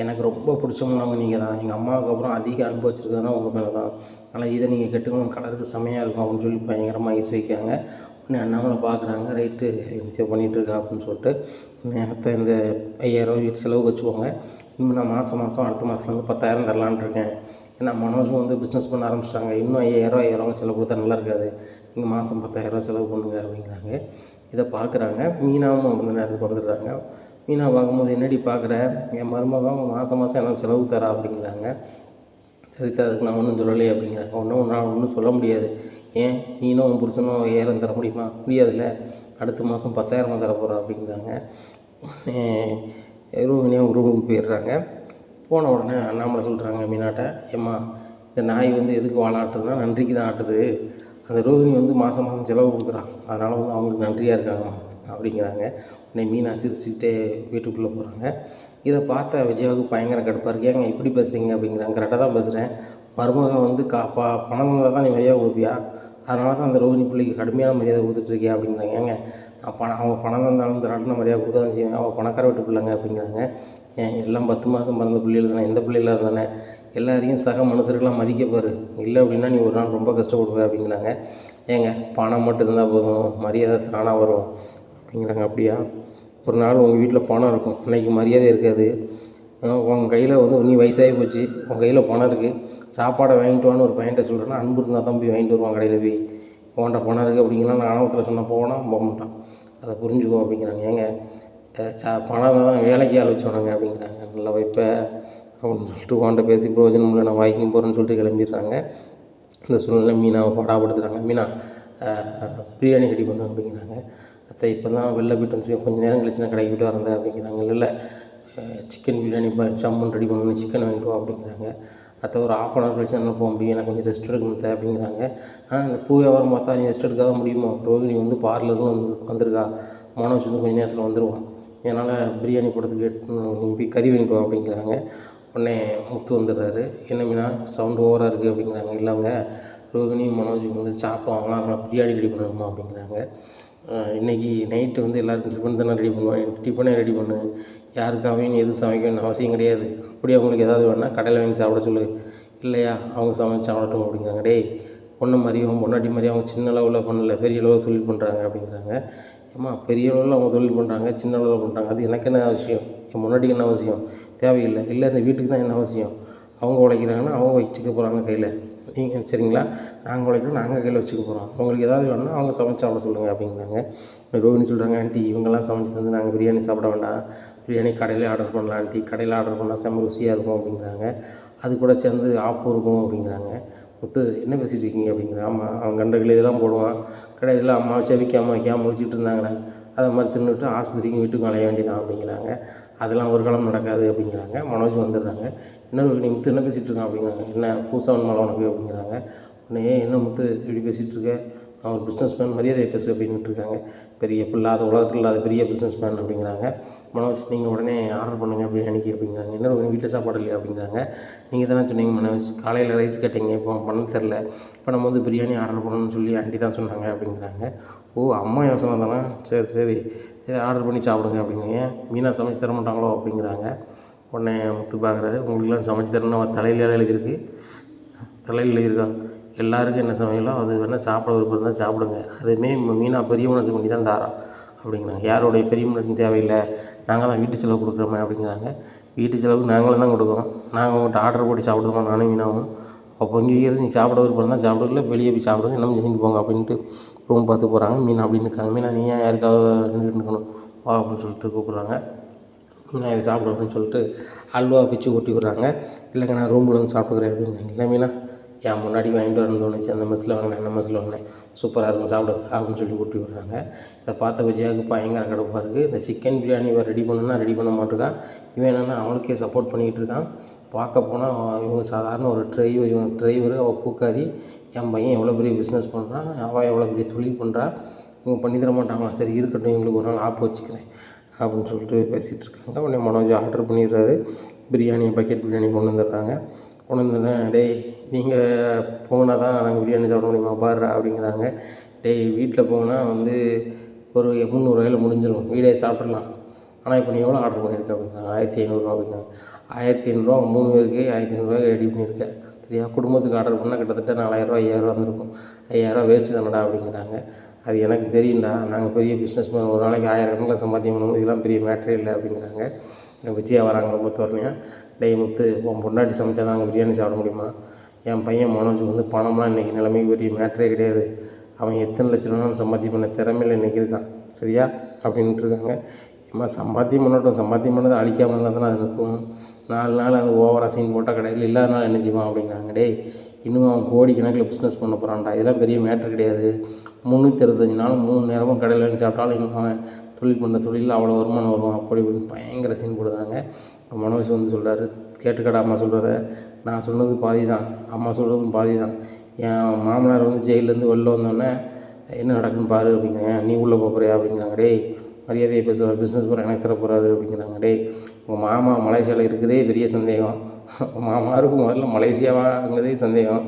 எனக்கு ரொம்ப பிடிச்சவங்க நீங்கள் தான், எங்கள் அம்மாவுக்கு அப்புறம் அதிக அனுபவம் வச்சுருக்கதுனா உங்கள் மேலே தான், அதனால் இதை நீங்கள் கட்டுங்க, உங்கள் கலருக்கு செம்மையாக இருக்கும் அப்படின்னு சொல்லி பயங்கரமாக ஐஸ் வைக்காங்க. உடனே அண்ணாமலை பார்க்குறாங்க, ரைட்டு நிச்சயம் பண்ணிகிட்ருக்கா அப்படின்னு சொல்லிட்டு, நேரத்தை இந்த 5000 வீட்டு செலவுக்கு வச்சுக்கோங்க, இன்னும் நான் மாதம் அடுத்த மாதத்துலேருந்து 10,000 தரலான்னு இருக்கேன், ஏன்னா மனோஜும் வந்து பிஸ்னஸ் பண்ண ஆரம்பிச்சிட்டாங்க, இன்னும் 5000 செலவு கொடுத்தா நல்லா இருக்காது, நீங்கள் மாதம் 10,000 செலவு பண்ணுங்க அப்படிங்கிறாங்க. இதை பார்க்குறாங்க. மீனாவும் அந்த நேரத்துக்கு வந்துடுறாங்க. மீனா பார்க்கும்போது, என்னடி பார்க்குற, என் மருமகன் மாதம் எனக்கு செலவு தரா அப்படிங்கிறாங்க. சரிதா, அதுக்கு நான் ஒன்றும் சொல்லலையே அப்படிங்கிறாங்க. ஒன்றும் சொல்ல முடியாது, ஏன் நீனும் உன் புருஷனும் 5000 தர முடியுமா, முடியாதுல்ல, அடுத்த மாதம் 10,000 தர போகிறோம் அப்படிங்கிறாங்க. ரோகிணியாக ஒரு ரூமுக்கு போயிடுறாங்க. போன உடனே அண்ணாமலை சொல்கிறாங்க மீனாட்ட, ஏம்மா இந்த நாய் வந்து எதுக்கு வாழாட்டுதுன்னா நன்றிக்கு தான் ஆட்டுது, அந்த ரோகிணி வந்து மாதம் செலவு கொடுக்குறான், அதனால் வந்து அவங்களுக்கு நன்றியாக இருக்காங்கம்மா அப்படிங்கிறாங்க. உடனே மீனா சிரிச்சுக்கிட்டே வீட்டுக்குள்ளே போகிறாங்க. இதை பார்த்த விஜயாவுக்கு பயங்கர கடுப்பாக இருக்குது. ஏங்க இப்படி பேசுகிறீங்க அப்படிங்கிறாங்க. கரெக்டாக தான் பேசுகிறேன், மருமக வந்து பணம் இருந்தால் தான் நீ மரியாதை கொடுப்பியா, அதனால தான் அந்த ரோகிணி பிள்ளைக்கு கடுமையான மரியாதை கொடுத்துட்ருக்கியா அப்படிங்கிறாங்க. ஏங்க அவங்க பணம் தந்தாலும் தராட்டின மரியாதை கொடுக்க தான் செய்வாங்க. அவள் பணக்கார வீட்டு பிள்ளைங்க அப்படிங்கிறாங்க. ஏன் எல்லாம் 10 மாதம் பிறந்த பிள்ளைகள் தானே, எந்த பிள்ளைகளாக இருந்தானே எல்லாரையும் சக மனுஷருக்கெல்லாம் மதிக்கப்பாரு, இல்லை அப்படின்னா நீ ஒரு நாள் ரொம்ப கஷ்டப்படுவ அப்படிங்கிறாங்க. ஏங்க பணம் மட்டும் இருந்தால் போதும், மரியாதை தானாக வரும் அப்படிங்கிறாங்க. அப்படியா? ஒரு நாள் உங்கள் வீட்டில் பணம் இருக்கும், இன்றைக்கி மரியாதை இருக்காது. உங்கள் கையில் நீ வயசாகி போச்சு, உங்கள் கையில் பணம் இருக்குது, சாப்பாடை வாங்கிட்டு வான்னு ஒரு பையன்ட்ட சொல்கிறேன்னா அன்பு இருந்தால் தான் போய் வாங்கிட்டு வருவான் கடையில் போய். உன்கிட்ட பணம் இருக்குது அப்படிங்கன்னா நான் ஆணவத்தில் சொன்னால் போக மாட்டான், அதை புரிஞ்சுக்கோ அப்படிங்கிறாங்க. ஏங்க பணம் தான் வேலைக்கு ஆள் வச்சோனாங்க அப்படிங்கிறாங்க. நல்லா வைப்ப அப்படின்னு சொல்லிட்டு உன்கிட்ட பேசி பிரயோஜனம் இல்லை, நான் வாய்க்கும் போகிறேன்னு சொல்லிட்டு கிளம்பிடுறாங்க. இந்த சூழ்நிலை மீனாவை பாடாப்படுத்துகிறாங்க. மீனா பிரியாணி ரெடி பண்ணு அப்படிங்கிறாங்க. அத்தை இப்போ தான் வெளில போய்ட்டு வந்து கொஞ்சம் நேரம் கழிச்சு நான் கடைக்கு போய்ட்டு வரேன் அப்படிங்கிறாங்க. இல்லை சிக்கன் பிரியாணி சம்மன் ரெடி பண்ணணும், சிக்கன் வாங்கிட்டு வா அப்படிங்கிறாங்க. அத்தை ஒரு ½ அன் ஹவர் கழிச்சு நல்லா போக முடியும், எனக்கு கொஞ்சம் ரெஸ்ட் எடுக்கணும் அப்படிங்கிறாங்க. இந்த பூ வியாபாரம் பார்த்தா நீ ரெஸ்ட் எடுக்க தான் முடியுமோ, ரோகிணி பார்லரும் வந்திருக்கா, மனோஜ் கொஞ்சம் நேரத்தில் வந்துடுவான், அதனால் பிரியாணி போடுறதுக்கு நீ போய் கறி வாங்கிட்டு வா அப்படிங்கிறாங்க. உடனே முத்து வந்துடுறாரு. என்ன மீனா சவுண்டு ஓவராக இருக்குது அப்படிங்கிறாங்க. இல்லைங்க ரோகிணி மனோஜ் சாப்பிடுவாங்களாம், பிரியாணி ரெடி பண்ணணுமா அப்படிங்கிறாங்க. இன்றைக்கி நைட்டு எல்லாருக்கும் டிஃபன் தானே ரெடி பண்ணுவேன், டிஃபனே ரெடி பண்ணு, யாருக்காகவும் எதுவும் சமைக்கணும்னு அவசியம் கிடையாது, அப்படியே அவங்களுக்கு ஏதாவது வேணால் கடையில் வாங்கி சாப்பிட சொல்லு, இல்லையா அவங்க சமைச்சு சாப்பிடட்டும் அப்படிங்கிறாங்க. டேய் பொண்ணு மாதிரியும் பொண்டாட்டி மாதிரியும் அவங்க சின்ன அளவில் பண்ணல, பெரிய அளவில் தொழில் பண்ணுறாங்க அப்படிங்கிறாங்க. ஏம்மா பெரிய அளவில் அவங்க தொழில் பண்ணுறாங்க, சின்ன அளவில் பண்ணுறாங்க, அது எனக்கு என்ன அவசியம், என் முன்னாடிக்கு என்ன அவசியம், தேவையில்லை. இல்லை இந்த வீட்டுக்கு தான் என்ன அவசியம், அவங்க உழைக்கிறாங்கன்னா அவங்க வச்சுக்க போகிறாங்க கையில், நீங்கள் சரிங்களா, நாங்கள் உழைக்கிறோம் நாங்கள் கையில் வச்சுக்க போகிறோம், அவங்களுக்கு ஏதாவது வேணும்னா அவங்க சமைச்சு சாப்பிட சொல்லுங்கள் அப்படிங்கிறாங்க. ரோகிணி சொல்கிறாங்க, ஆண்டி இவங்கெல்லாம் சமைச்சு தந்து நாங்கள் பிரியாணி சாப்பிட வேண்டாம், பிரியாணி கடையிலே ஆர்டர் பண்ணலாம் ஆண்டி, கடையில் ஆர்டர் பண்ணால் செம்ம ருசியாக இருக்கும் அப்படிங்கிறாங்க. அது கூட சேர்ந்து ஆப்பு இருக்கும் அப்படிங்கிறாங்க. முத்து என்ன பேசிகிட்டு இருக்கீங்க அப்படிங்கிறாங்க. ஆமாம் அவன் கண்டகளை இதெல்லாம் போடுவான், கடையில் அம்மா செவிக்காமல் வைக்காமல் முடிச்சுட்டு இருந்தாங்களே, அதை மாதிரி தின்னுட்டு ஆஸ்பத்திரிக்கும் வீட்டுக்கும் அலைய வேண்டியதான் அப்படிங்கிறாங்க. அதெல்லாம் ஒரு காலம் நடக்காது அப்படிங்கிறாங்க. மனோஜ் வந்துடுறாங்க. என்ன ரோகிணி முத்து என்ன பேசிகிட்டு இருக்கான் அப்படிங்கிறாங்க. என்ன பூசவன் மலை உனக்கு அப்படிங்கிறாங்க. உடனே என்ன முத்து இப்படி பேசிகிட்டு இருக்க, நான் ஒரு பிஸ்னஸ் மேன், மரியாதை பேசு அப்படின்ட்டு இருக்காங்க. பெரிய இல்லாத உலகத்தில் இல்லாத பெரிய பிஸ்னஸ் மேன் அப்படிங்கிறாங்க. மனோஜ் நீங்கள் உடனே ஆர்டர் பண்ணுங்கள் பிரியாணிக்கு அப்படிங்கிறாங்க. என்ன ரோகிணி வீட்டில் சாப்பாடு இல்லையா அப்படிங்கிறாங்க. நீங்கள் தானே சொன்னீங்க மனோஜ், காலையில் ரைஸ் கேட்டீங்க, இப்போ பண்ண தெரில, இப்போ நம்ம பிரியாணி ஆர்டர் பண்ணணும்னு சொல்லி ஆண்டி தான் சொன்னாங்க அப்படிங்கிறாங்க. ஓ அம்மா யோசனை தானே, சரி சரி சரி ஆர்டர் பண்ணி சாப்பிடுங்க அப்படிங்கிறாங்க. மீனா சமைச்சு தர மாட்டாங்களோ அப்படிங்கிறாங்க. உடனே முத்து பார்க்குறாரு, உங்களுக்குலாம் சமைச்சு தரணும் தலையில் எழுதியிருக்கு, தலையில் எழுதியிருக்கா, எல்லாருக்கும் என்ன சமையலோ அது வேணால் சாப்பிட விருப்பம் தான் சாப்பிடுங்க, அதுவுமே மீனா பெரிய மனசு பண்ணி தான் தாரா அப்படிங்கிறாங்க. யாருடைய பெரிய மனசு தேவையில்லை, நாங்கள் தான் வீட்டு செலவு கொடுக்குறோமே அப்படிங்கிறாங்க. வீட்டு செலவுக்கு நாங்களும் தான் கொடுக்குறோம், நாங்கள் உங்கள்கிட்ட ஆர்டர் போட்டு சாப்பிடுவோம் நானும் மீனாவும், அப்போ இங்கே நீ சாப்பிட விருப்பம் தான் சாப்பிடல, வெளியே போய் சாப்பிடுங்க, என்ன செஞ்சுட்டு போங்க அப்படின்ட்டு ரூம் பார்த்து போகிறாங்க. மீனா அப்படின்னு இருக்காங்க. மீனா நீ ஏன் யாருக்காவது நின்றுக்கணும் வா அப்படின்னு சொல்லிட்டு கூப்பிட்றாங்க. மீனா இதை சாப்பிட அப்படின்னு சொல்லிட்டு அல்வா பிச்சு ஊட்டி விட்றாங்க. இல்லைங்க நான் ரூமில் வந்து சாப்பிட்டுக்கிறேன் அப்படிங்கிறாங்க. இல்லை மீனா என் முன்னாடி வாங்கிட்டு வரணும்னு தோணுச்சு, அந்த மெஸ்ஸில் வாங்கினேன், என்ன மெஸ்ஸில் வாங்கினேன், சூப்பராக இருக்கும் சாப்பிடு அப்படின்னு சொல்லி ஊட்டி விட்றாங்க. இதை பார்த்த விஜயாவுக்கு பயங்கர கடுப்பாக இருக்குது. இந்த சிக்கன் பிரியாணி இவன் ரெடி பண்ணுன்னா ரெடி பண்ண மாட்டேங்கான், இவன் என்னென்னா அவனுக்கே சப்போர்ட் பண்ணிக்கிட்டு இருக்கான். பார்க்க போனால் இவங்க சாதாரண ஒரு டிரைவரு, அவள் பூக்காரி, என் பையன் எவ்வளோ பெரிய பிஸ்னஸ் பண்ணுறான், அவள் எவ்வளோ பெரிய தொழில் பண்ணுறா, இவங்க பண்ணி தர மாட்டாங்களா, சரி இருக்கட்டும் இவங்களுக்கு ஒரு நாள் ஆப்பு வச்சுக்கிறேன் அப்படின்னு சொல்லிட்டு பேசிகிட்டு இருக்காங்க. உடனே மனோஜ் ஆர்டர் பண்ணிடுறாரு, பிரியாணி பக்கெட் பிரியாணி கொண்டு வந்துடுறாங்க. கொண்டு வந்துடுறேன். டேய் நீங்கள் போனால் தான் நாங்கள் பிரியாணி சாப்பிட முடியுமா பாருடா அப்படிங்கிறாங்க. டேய் வீட்டில் போனால் ஒரு 300 முடிஞ்சிடும், வீடே சாப்பிட்றலாம், ஆனால் இப்போ நீ எவ்வளோ ஆர்டர் பண்ணியிருக்க அப்படிங்கிறாங்க. 1500 அப்படிங்கிறாங்க. 1500 3 பேருக்கு 1500 ரெடி பண்ணியிருக்கேன், சரியா, குடும்பத்துக்கு ஆர்டர் பண்ணால் கிட்டத்தட்ட 4000 5000 வந்திருக்கும், 5000 வேஸ்ட்டு தானடா அப்படிங்கிறாங்க. அது எனக்கு தெரியும்டா, நாங்கள் பெரிய பிஸ்னஸ் மேன், ஒரு நாளைக்கு 1000 கணக்கில் சம்பாத்தியம் பண்ணுவோம், இதெல்லாம் பெரிய மேட்ரே இல்லை அப்படிங்கிறாங்க. விஜயா வராங்க ரொம்ப தோரணையாக. டேய் முத்து உன் பொண்டாட்டி சமைச்சா தான் அங்கே பிரியாணி சாப்பிட முடியுமா, என் பையன் மனோஜுக்கு பணம்லாம் இன்றைக்கி நிலைமைக்கு பெரிய மேட்ரே கிடையாது, அவன் எத்தனை லட்சம் ரூபாயும் சம்பாத்தியம் பண்ண திறமையில் இன்றைக்கி இருக்கான், சரியா அப்படின்ட்டு இருக்காங்க. ஏம்மா சம்பாத்தியம் பண்ணட்டும், சம்பாத்தியம் பண்ணதை அழிக்காமல் இருந்தால் தானே அது இருக்கும், 4 நாள் அந்த ஓவராக சீன் போட்டால் கடையில் இல்லாதனால என்ன செய்வான் அப்படிங்கிறாங்க. டேய் இன்னும் அவன் கோடி கணக்கில் பிஸ்னஸ் பண்ண போகிறான்டா, இதெல்லாம் பெரிய மேட்ரு கிடையாது, 365 நாளும் 3 நேரமும் கடையில் வாங்கி சாப்பிட்டாலும் இன்னும் அவன் தொழில் பண்ண தொழிலில் அவ்வளோ வருமானம் வரும் அப்படி இப்படின்னு பயங்கர சீன் போடுதாங்க. மனோஜ் சொல்கிறாரு, கேட்டுக்கடா அம்மா சொல்கிறத, நான் சொன்னது பாதி தான், அம்மா சொல்கிறதும் பாதி தான், என் மாமனார் ஜெயிலேருந்து வெளில வந்தோடனே என்ன நடக்குன்னு பாரு அப்படிங்கிறாங்க. நீ உள்ளே போகிறியா அப்படிங்கிறாங்க. டேய் மரியாதையை பேசுவார், பிஸ்னஸ் போகிற எனக்கு தர போகிறாரு அப்படிங்கிறாங்க. டேய் உங்கள் மாமா மலேசியாவில் இருக்கிறதே பெரிய சந்தேகம், மாமாருக்கு முதல்ல மலேசியாவாங்கிறதே சந்தேகம்,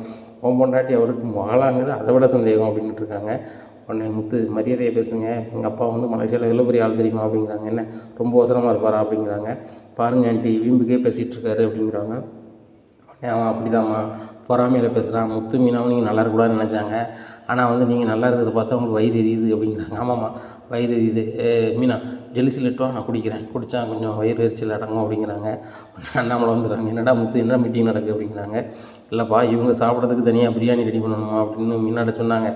உன் பொண்டாட்டி அவருக்கு வாழாங்கிறது அதை விட சந்தேகம் அப்படின்ட்டு இருக்காங்க. உடனே முத்து மரியாதையை பேசுங்க, எங்கள் அப்பா வந்து மலேசியாவில் எவ்வளோ பெரிய ஆள் தெரியுமா அப்படிங்கிறாங்க. என்ன ரொம்ப அவசரமாக இருப்பாரா அப்படிங்கிறாங்க. பாருங்க ஆண்டி வீம்புக்கே பேசிகிட்டு இருக்காரு அப்படிங்கிறாங்க. அவன் அப்படிதாம்மா பொறாமையில் பேசுகிறான், முத்து மீனாவும் நீங்கள் நல்லா இருக்கக்கூடாதுன்னு நினச்சாங்க, ஆனால் வந்து நீங்கள் நல்லா இருக்கிறத பார்த்தா உங்களுக்கு வயிறு எரியுது அப்படிங்கிறாங்க. ஆமாம்மா வயிறு எரியுது, மீனா ஜெலிசில் இட்டுவா நான் குடிக்கிறேன், குடித்தா கொஞ்சம் வயிறு எரிச்சல் அடங்கும் அப்படிங்கிறாங்க. அண்ணாமலை வந்துடுறாங்க. என்னடா முத்து என்ன மீட்டிங் நடக்குது அப்படிங்கிறாங்க. இல்லைப்பா இவங்க சாப்பிட்றதுக்கு தனியாக பிரியாணி ரெடி பண்ணணுமா அப்படின்னு மீனாட்ட சொன்னாங்க.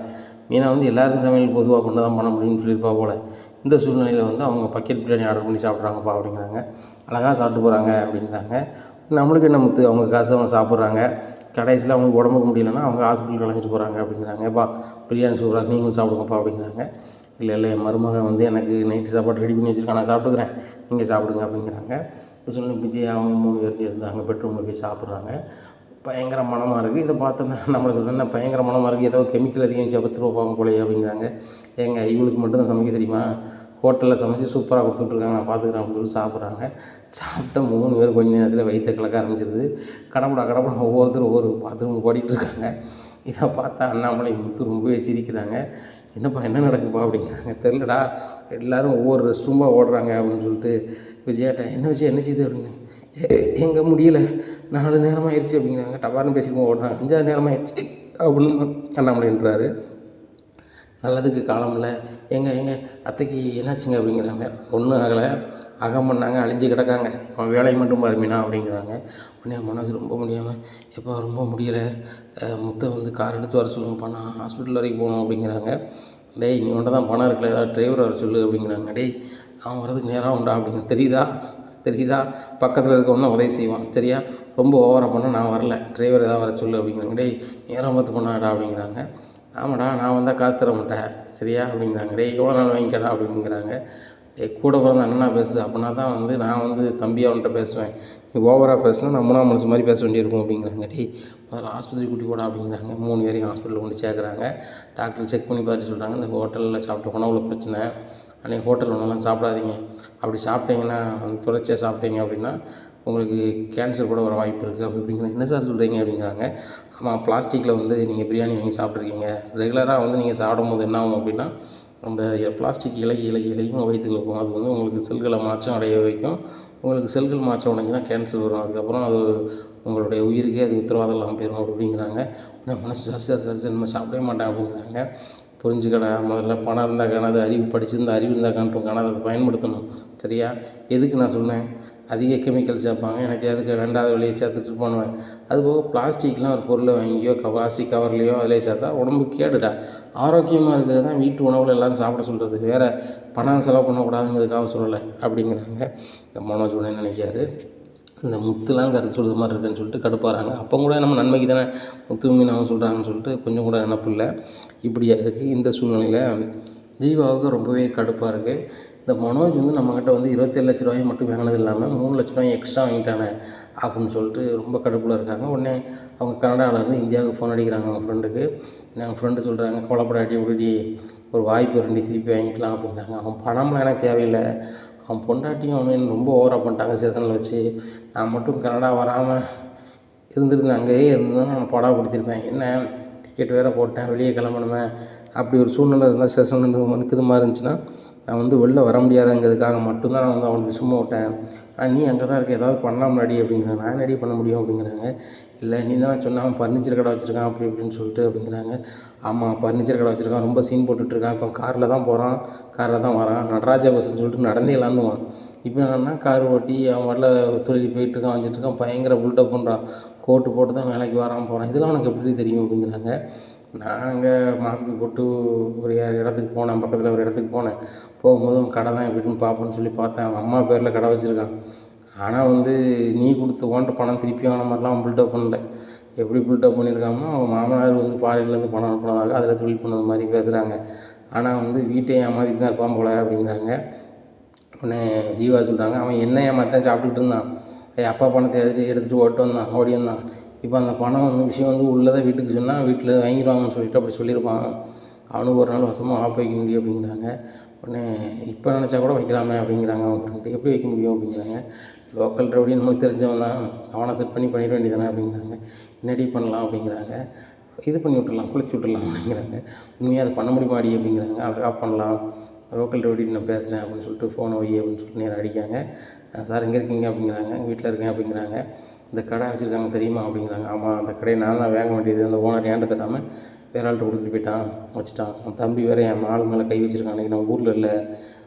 மீனா வந்து எல்லாருக்கும் சமையல் பொதுவாக கொண்டு தான் பண்ண முடியும்னு சொல்லியிருப்பா போல். இந்த சூழ்நிலையில் வந்து அவங்க பக்கெட் பிரியாணி ஆர்டர் பண்ணி சாப்பிட்றாங்கப்பா அப்படிங்கிறாங்க. அழகாக சாப்பிட்டு போகிறாங்க அப்படிங்கிறாங்க. நம்மளுக்கு என்ன முத்து, அவங்க காசு அவங்க சாப்பிட்றாங்க, கடைசியில் அவங்களுக்கு உடம்புக்கு முடியலன்னா அவங்க ஹாஸ்பிட்டலுக்கு அழைச்சிட்டு போகிறாங்க அப்படிங்கிறாங்க. ஏப்பா பிரியாணி சூப்பராக நீங்களும் சாப்பிடுங்கப்பா அப்படிங்கிறாங்க. இல்லை இல்லை என் மருமகன் வந்து எனக்கு நைட்டு சாப்பாடு ரெடி பண்ணி வச்சுருக்கேன், நான் சாப்பிட்டுக்கிறேன், நீங்கள் சாப்பிடுங்க அப்படிங்கிறாங்க. இப்போ சொல்லி விஜய் அவங்க 3 பேர் இருந்தாங்க, பெட்ரூமில் போய் சாப்பிட்றாங்க. பயங்கர மனமாக இருக்குது. இதை பார்த்தோன்னா நம்மளை சொல்கிறேன் பயங்கர மனமாக இருக்குது, ஏதோ கெமிக்கல் அதிகம் செபத்துருவாங்க போலையே அப்படிங்கிறாங்க. ஏங்க இவங்களுக்கு மட்டும்தான் சமைக்க தெரியுமா, ஹோட்டலில் சமைச்சு சூப்பராக கொடுத்துட்ருக்காங்க, நான் பார்த்துக்கிறேன் அப்படின்னு சொல்லி சாப்பிட்றாங்க. சாப்பிட்ட 3 பேர் கொஞ்ச நேரத்தில் வயிற்ற கலக்க ஆரம்பிச்சிருது. கடப்படா ஒவ்வொருத்தரும் ஒவ்வொரு பாத்ரூம் ஓடிட்டுருக்காங்க. இதை பார்த்தா அண்ணாமலை முத்து ரொம்பவே சிரிக்கிறாங்க. என்னப்பா என்ன நடக்குப்பா அப்படிங்கிறாங்க. தெரிலடா எல்லோரும் ஒவ்வொரு ரெஸ்ட் ரூமாக ஓடுறாங்க அப்படின்னு சொல்லிட்டு விஜயாட்ட என்ன விஜய் என்ன செய்யுது அப்படின்னு. எங்கே முடியல 4 நேரம் ஆயிடுச்சு அப்படிங்கிறாங்க. டபார்னு பேசிட்டு ஓடுறாங்க. 5ஆவது நேரம் ஆயிடுச்சு அப்படின்னு அண்ணாமலைன்றாரு. நல்லதுக்கு காலம் இல்லை, எங்க அத்தைக்கு என்னாச்சுங்க அப்படிங்கிறாங்க. ஒன்றும் ஆகலை, அகம் பண்ணாங்க, அழிஞ்சு கிடக்காங்க, அவன் வேலையை மட்டும் பாருமினா அப்படிங்கிறாங்க. உடனே மனசு ரொம்ப முடியாமல் எப்போ ரொம்ப முடியலை, முத்தை வந்து கார் எடுத்து வர சொல்லுங்கப்பா, நான் ஹாஸ்பிட்டல் வரைக்கும் போகணும் அப்படிங்கிறாங்க. டேய் நீ ஒன்றை தான் பணம் இருக்கல, ஏதாவது டிரைவர் வர சொல்லு அப்படிங்கிறாங்க. டேய் அவன் வரதுக்கு நேரம் உண்டா அப்படிங்க. தெரியுதா பக்கத்தில் இருக்கவன் தான் உதவி செய்வான், சரியா ரொம்ப ஓவராக பண்ணால் நான் வரல, டிரைவர் ஏதாவது வர சொல்லு அப்படிங்கிறாங்க. டேய் நேரம் பார்த்து பண்ணாடா அப்படிங்கிறாங்க. ஆமாடா நான் வந்தால் காசு தர மாட்டேன் சரியா அப்படிங்கிறாங்க. டேய் எவ்வளோ நாள் வாங்கிக்கடா அப்படிங்கிறாங்க. கூட பிறந்த அண்ணனா பேசு, அப்படின்னா தான் வந்து நான் வந்து தம்பி அவன்கிட்ட பேசுவேன், நீ ஓவராக பேசினா நான் 3ஆம் மனுஷன் மாதிரி பேச வேண்டியிருக்கும் அப்படிங்கிறாங்க. டேய் முதல்ல ஆஸ்பத்திரி கூட்டி போடா அப்படிங்கிறாங்க. 3 பேரையும் ஹாஸ்பிட்டலில் கொண்டு சேர்க்குறாங்க. டாக்டர் செக் பண்ணி பார்த்து சொல்கிறாங்க, இந்த ஹோட்டலில் சாப்பிட்ட உணவுல பிரச்சனை, அன்றைக்கி ஹோட்டல் உணவுலாம் சாப்பிடாதீங்க, அப்படி சாப்பிட்டீங்கன்னா தொடர்ச்சியாக சாப்பிட்டீங்க அப்படின்னா உங்களுக்கு கேன்சர் கூட வர வாய்ப்பு இருக்குது அப்படி இப்படிங்கிறாங்க. என்ன சார் சொல்கிறீங்க அப்படிங்கிறாங்க. ஆமாம் பிளாஸ்டிக்கில் வந்து நீங்கள் பிரியாணி வாங்கி சாப்பிட்ருக்கீங்க, ரெகுலராக வந்து நீங்கள் சாப்பிடும்போது என்ன ஆகும் அப்படின்னா அந்த பிளாஸ்டிக் இலையும் வயிற்றுக்குள்ள போகும், அது வந்து உங்களுக்கு செல்களை மாற்றம் அடைய வைக்கும், உங்களுக்கு செல்கள் மாற்றம் அடைஞ்சினா கேன்சர் வரும், அதுக்கப்புறம் அது உங்களுடைய உயிருக்கே அது உத்தரவாதம் இல்லாமல் போயிடும் அப்படிங்கிறாங்க. மனசு சரி நம்ம சாப்பிடவே மாட்டேன் அப்படிங்கிறாங்க. புரிஞ்சுக்கடா, முதல்ல பணம் இருந்தால் காணாது, அறிவு படிச்சிருந்தா அறிவு இருந்தால் காணட்டும், காணாது அதை பயன்படுத்தணும் சரியா. எதுக்கு நான் சொன்னேன், அதிக கெமிக்கல் சேர்ப்பாங்க, எனக்கு அதுக்கு 2வது வழியை சேர்த்துட்டு பண்ணுவேன். அதுபோக பிளாஸ்டிக்லாம் ஒரு பொருளை வாங்கியோ பிளாஸ்டிக் கவர்லேயோ அதிலே சேர்த்தா உடம்புக்கு கேடுடா, ஆரோக்கியமாக இருக்கிறது தான் வீட்டு உணவில் எல்லோரும் சாப்பிட சொல்கிறது, வேறு பணம் செலவு பண்ணக்கூடாதுங்கிறதுக்காக சொல்லலை அப்படிங்கிறாங்க. இந்த மனோஜ் உடனே நினைக்காரு, இந்த முத்துலாம் கருத்து சொல்கிறது மாதிரி இருக்குன்னு சொல்லிட்டு கடுப்பாகிறாங்க. அப்போ கூட நம்ம நன்மைக்கு தானே முத்து மீனாவும் சொல்கிறாங்கன்னு சொல்லிட்டு கொஞ்சம் கூட நினப்பு இல்லை. இப்படியா இருக்குது. இந்த சூழ்நிலையில் ஜீவாவுக்கு ரொம்பவே கடுப்பாக இருக்குது. இந்த மனோஜ் வந்து நம்மக்கிட்ட வந்து 27 லட்ச ரூபாயை மட்டும் வாங்கினது இல்லாமல் 3 லட்ச ரூபாய் எக்ஸ்ட்ரா வாங்கிட்டானே அப்படின்னு சொல்லிட்டு ரொம்ப கடுப்பில் இருக்காங்க. உடனே அவங்க கனடாவிலேருந்து இந்தியாவுக்கு ஃபோன் அடிக்கிறாங்க அவங்க ஃப்ரெண்டுக்கு. எங்கள் ஃப்ரெண்டு சொல்கிறாங்க, கொலப்படாட்டி விடுடி, ஒரு வாய்ப்பு 2 திருப்பி வாங்கிக்கலாம் அப்படிங்கிறாங்க. அவன் பணம்லாம் எனக்கு தேவையில்லை, அவன் பொண்டாட்டியும் அவனு ரொம்ப ஓவராக பண்ணிட்டாங்க ஸ்டேஷனில் வச்சு, நான் மட்டும் கனடா வராமல் இருந்திருந்தேன், அங்கேயே இருந்ததுன்னா நான் படாப்படுத்திருப்பேன், என்ன டிக்கெட் வேறு போட்டேன், வெளியே கிளம்பணுமே, அப்படி ஒரு சூழ்நிலை இருந்தால் ஸ்டேஷன்லேருந்து மனுக்குது மாதிரி இருந்துச்சுன்னா நான் வந்து வெளில வர முடியாதுங்கிறதுக்காக மட்டும்தான் நான் வந்து அவனுக்கு சும்மா விட்டேன். நீ அங்கே தான் இருக்க, ஏதாவது பண்ணலாம் ரெடி அப்படிங்கிறாங்க. நான் ரெடி பண்ண முடியும் அப்படிங்கிறாங்க. இல்லை நீ தானே சொன்ன அவன் ஃபர்னிச்சர் கடை வச்சுருக்கான் அப்படி இப்படின்னு சொல்லிட்டு அப்படிங்கிறாங்க. ஆமாம் ஃபர்னிச்சர் கடை வச்சுருக்கான், ரொம்ப சீன் போட்டுட்ருக்கான், இப்போ காரில் தான் போகிறான், காரில் தான் வரான், நடராஜா பஸ்ன்னு சொல்லிட்டு நடந்தே இல்லாந்துவான். இப்போ என்னென்னா கார் ஓட்டி அவன் வரல தொழில் போயிட்டுருக்கான் வந்துட்டுருக்கான், பயங்கர புல்டப் பண்ணுறான், கோட்டு போட்டு தான் வேலைக்கு வரான் போகிறான், இதெல்லாம் உனக்கு எப்படி தெரியும் அப்படிங்கிறாங்க. நாங்கள் மாஸ்க்கு போட்டு ஒரு இடத்துக்கு போனேன், பக்கத்தில் ஒரு இடத்துக்கு போனேன், போகும்போது அவன் கடை தான் எப்படின்னு பார்ப்போன்னு சொல்லி பார்த்தேன், அவன் அம்மா பேரில் கடை வச்சுருக்கான், ஆனால் வந்து நீ கொடுத்த ஓன்ட்ட பணம் திருப்பி வாங்கின மாதிரிலாம் அவன் பில்டப் பண்ணல. எப்படி பில்டப் பண்ணியிருக்காங்கன்னா அவன் மாமனார் வந்து ஃபாரின்லேருந்து பணம் அனுப்புனதாக அதில் தொழில் பண்ணது மாதிரி பேசுகிறாங்க, ஆனால் வந்து வீட்டை ஏமாற்றிட்டு தான் இருப்பான் போல அப்படிங்கிறாங்க. உடனே ஜீவா சொல்கிறாங்க, அவன் என்ன ஏமாத்தான் சாப்பிட்டுக்கிட்டு இருந்தான், அப்பா பணத்தை எடுத்துகிட்டு ஓடி வந்தான், இப்போ அந்த பணம் வந்து விஷயம் வந்து உள்ளதை வீட்டுக்கு சொன்னால் வீட்டில் வாங்கிடுவாங்கன்னு சொல்லிட்டு அப்படி சொல்லியிருப்பான், அவனுக்கு ஒரு நாள் வசமாக ஆப் வைக்க முடியும் அப்படிங்கிறாங்க. உடனே இப்போ நினச்சா கூட வைக்கலாமே அப்படிங்கிறாங்க அவங்க ஃப்ரெண்டு. எப்படி வைக்க முடியும் அப்படிங்கிறாங்க. லோக்கல் ரவுடின்னு நமக்கு தெரிஞ்சவன் தான், அவனை செட் பண்ணி பண்ணிட வேண்டியதானே அப்படிங்கிறாங்க. என்னடி பண்ணலாம் அப்படிங்கிறாங்க. இது பண்ணி விட்டுடலாம், குளித்து விட்டுடலாம் அப்படிங்கிறாங்க. உண்மையாக அதை பண்ண முடியுமாடி அப்படிங்கிறாங்க. அழகாக பண்ணலாம், லோக்கல் ரவுடின்னு நான் பேசுகிறேன் அப்படின்னு சொல்லிட்டு ஃபோனை வை அப்படின்னு சொல்லிட்டு நேராக அடிக்காங்க. சார் எங்கே இருக்கீங்க அப்படிங்கிறாங்க. வீட்டில் இருக்கேன் அப்படிங்கிறாங்க. இந்த கடை வச்சுருக்காங்க தெரியுமா அப்படிங்கிறாங்க. ஆமாம், அந்த கடையை நான் தான் வாங்க வேண்டியது, அந்த ஓனர் ஏன்ட்ட தராமல் வேற ஆள்கிட்ட கொடுத்துட்டு போயிட்டான், வச்சுட்டான். அவன் தம்பி வேறு என் ஆள் மேலே கை வச்சுருக்கான், அன்றைக்கி நான் ஊரில் இல்லை,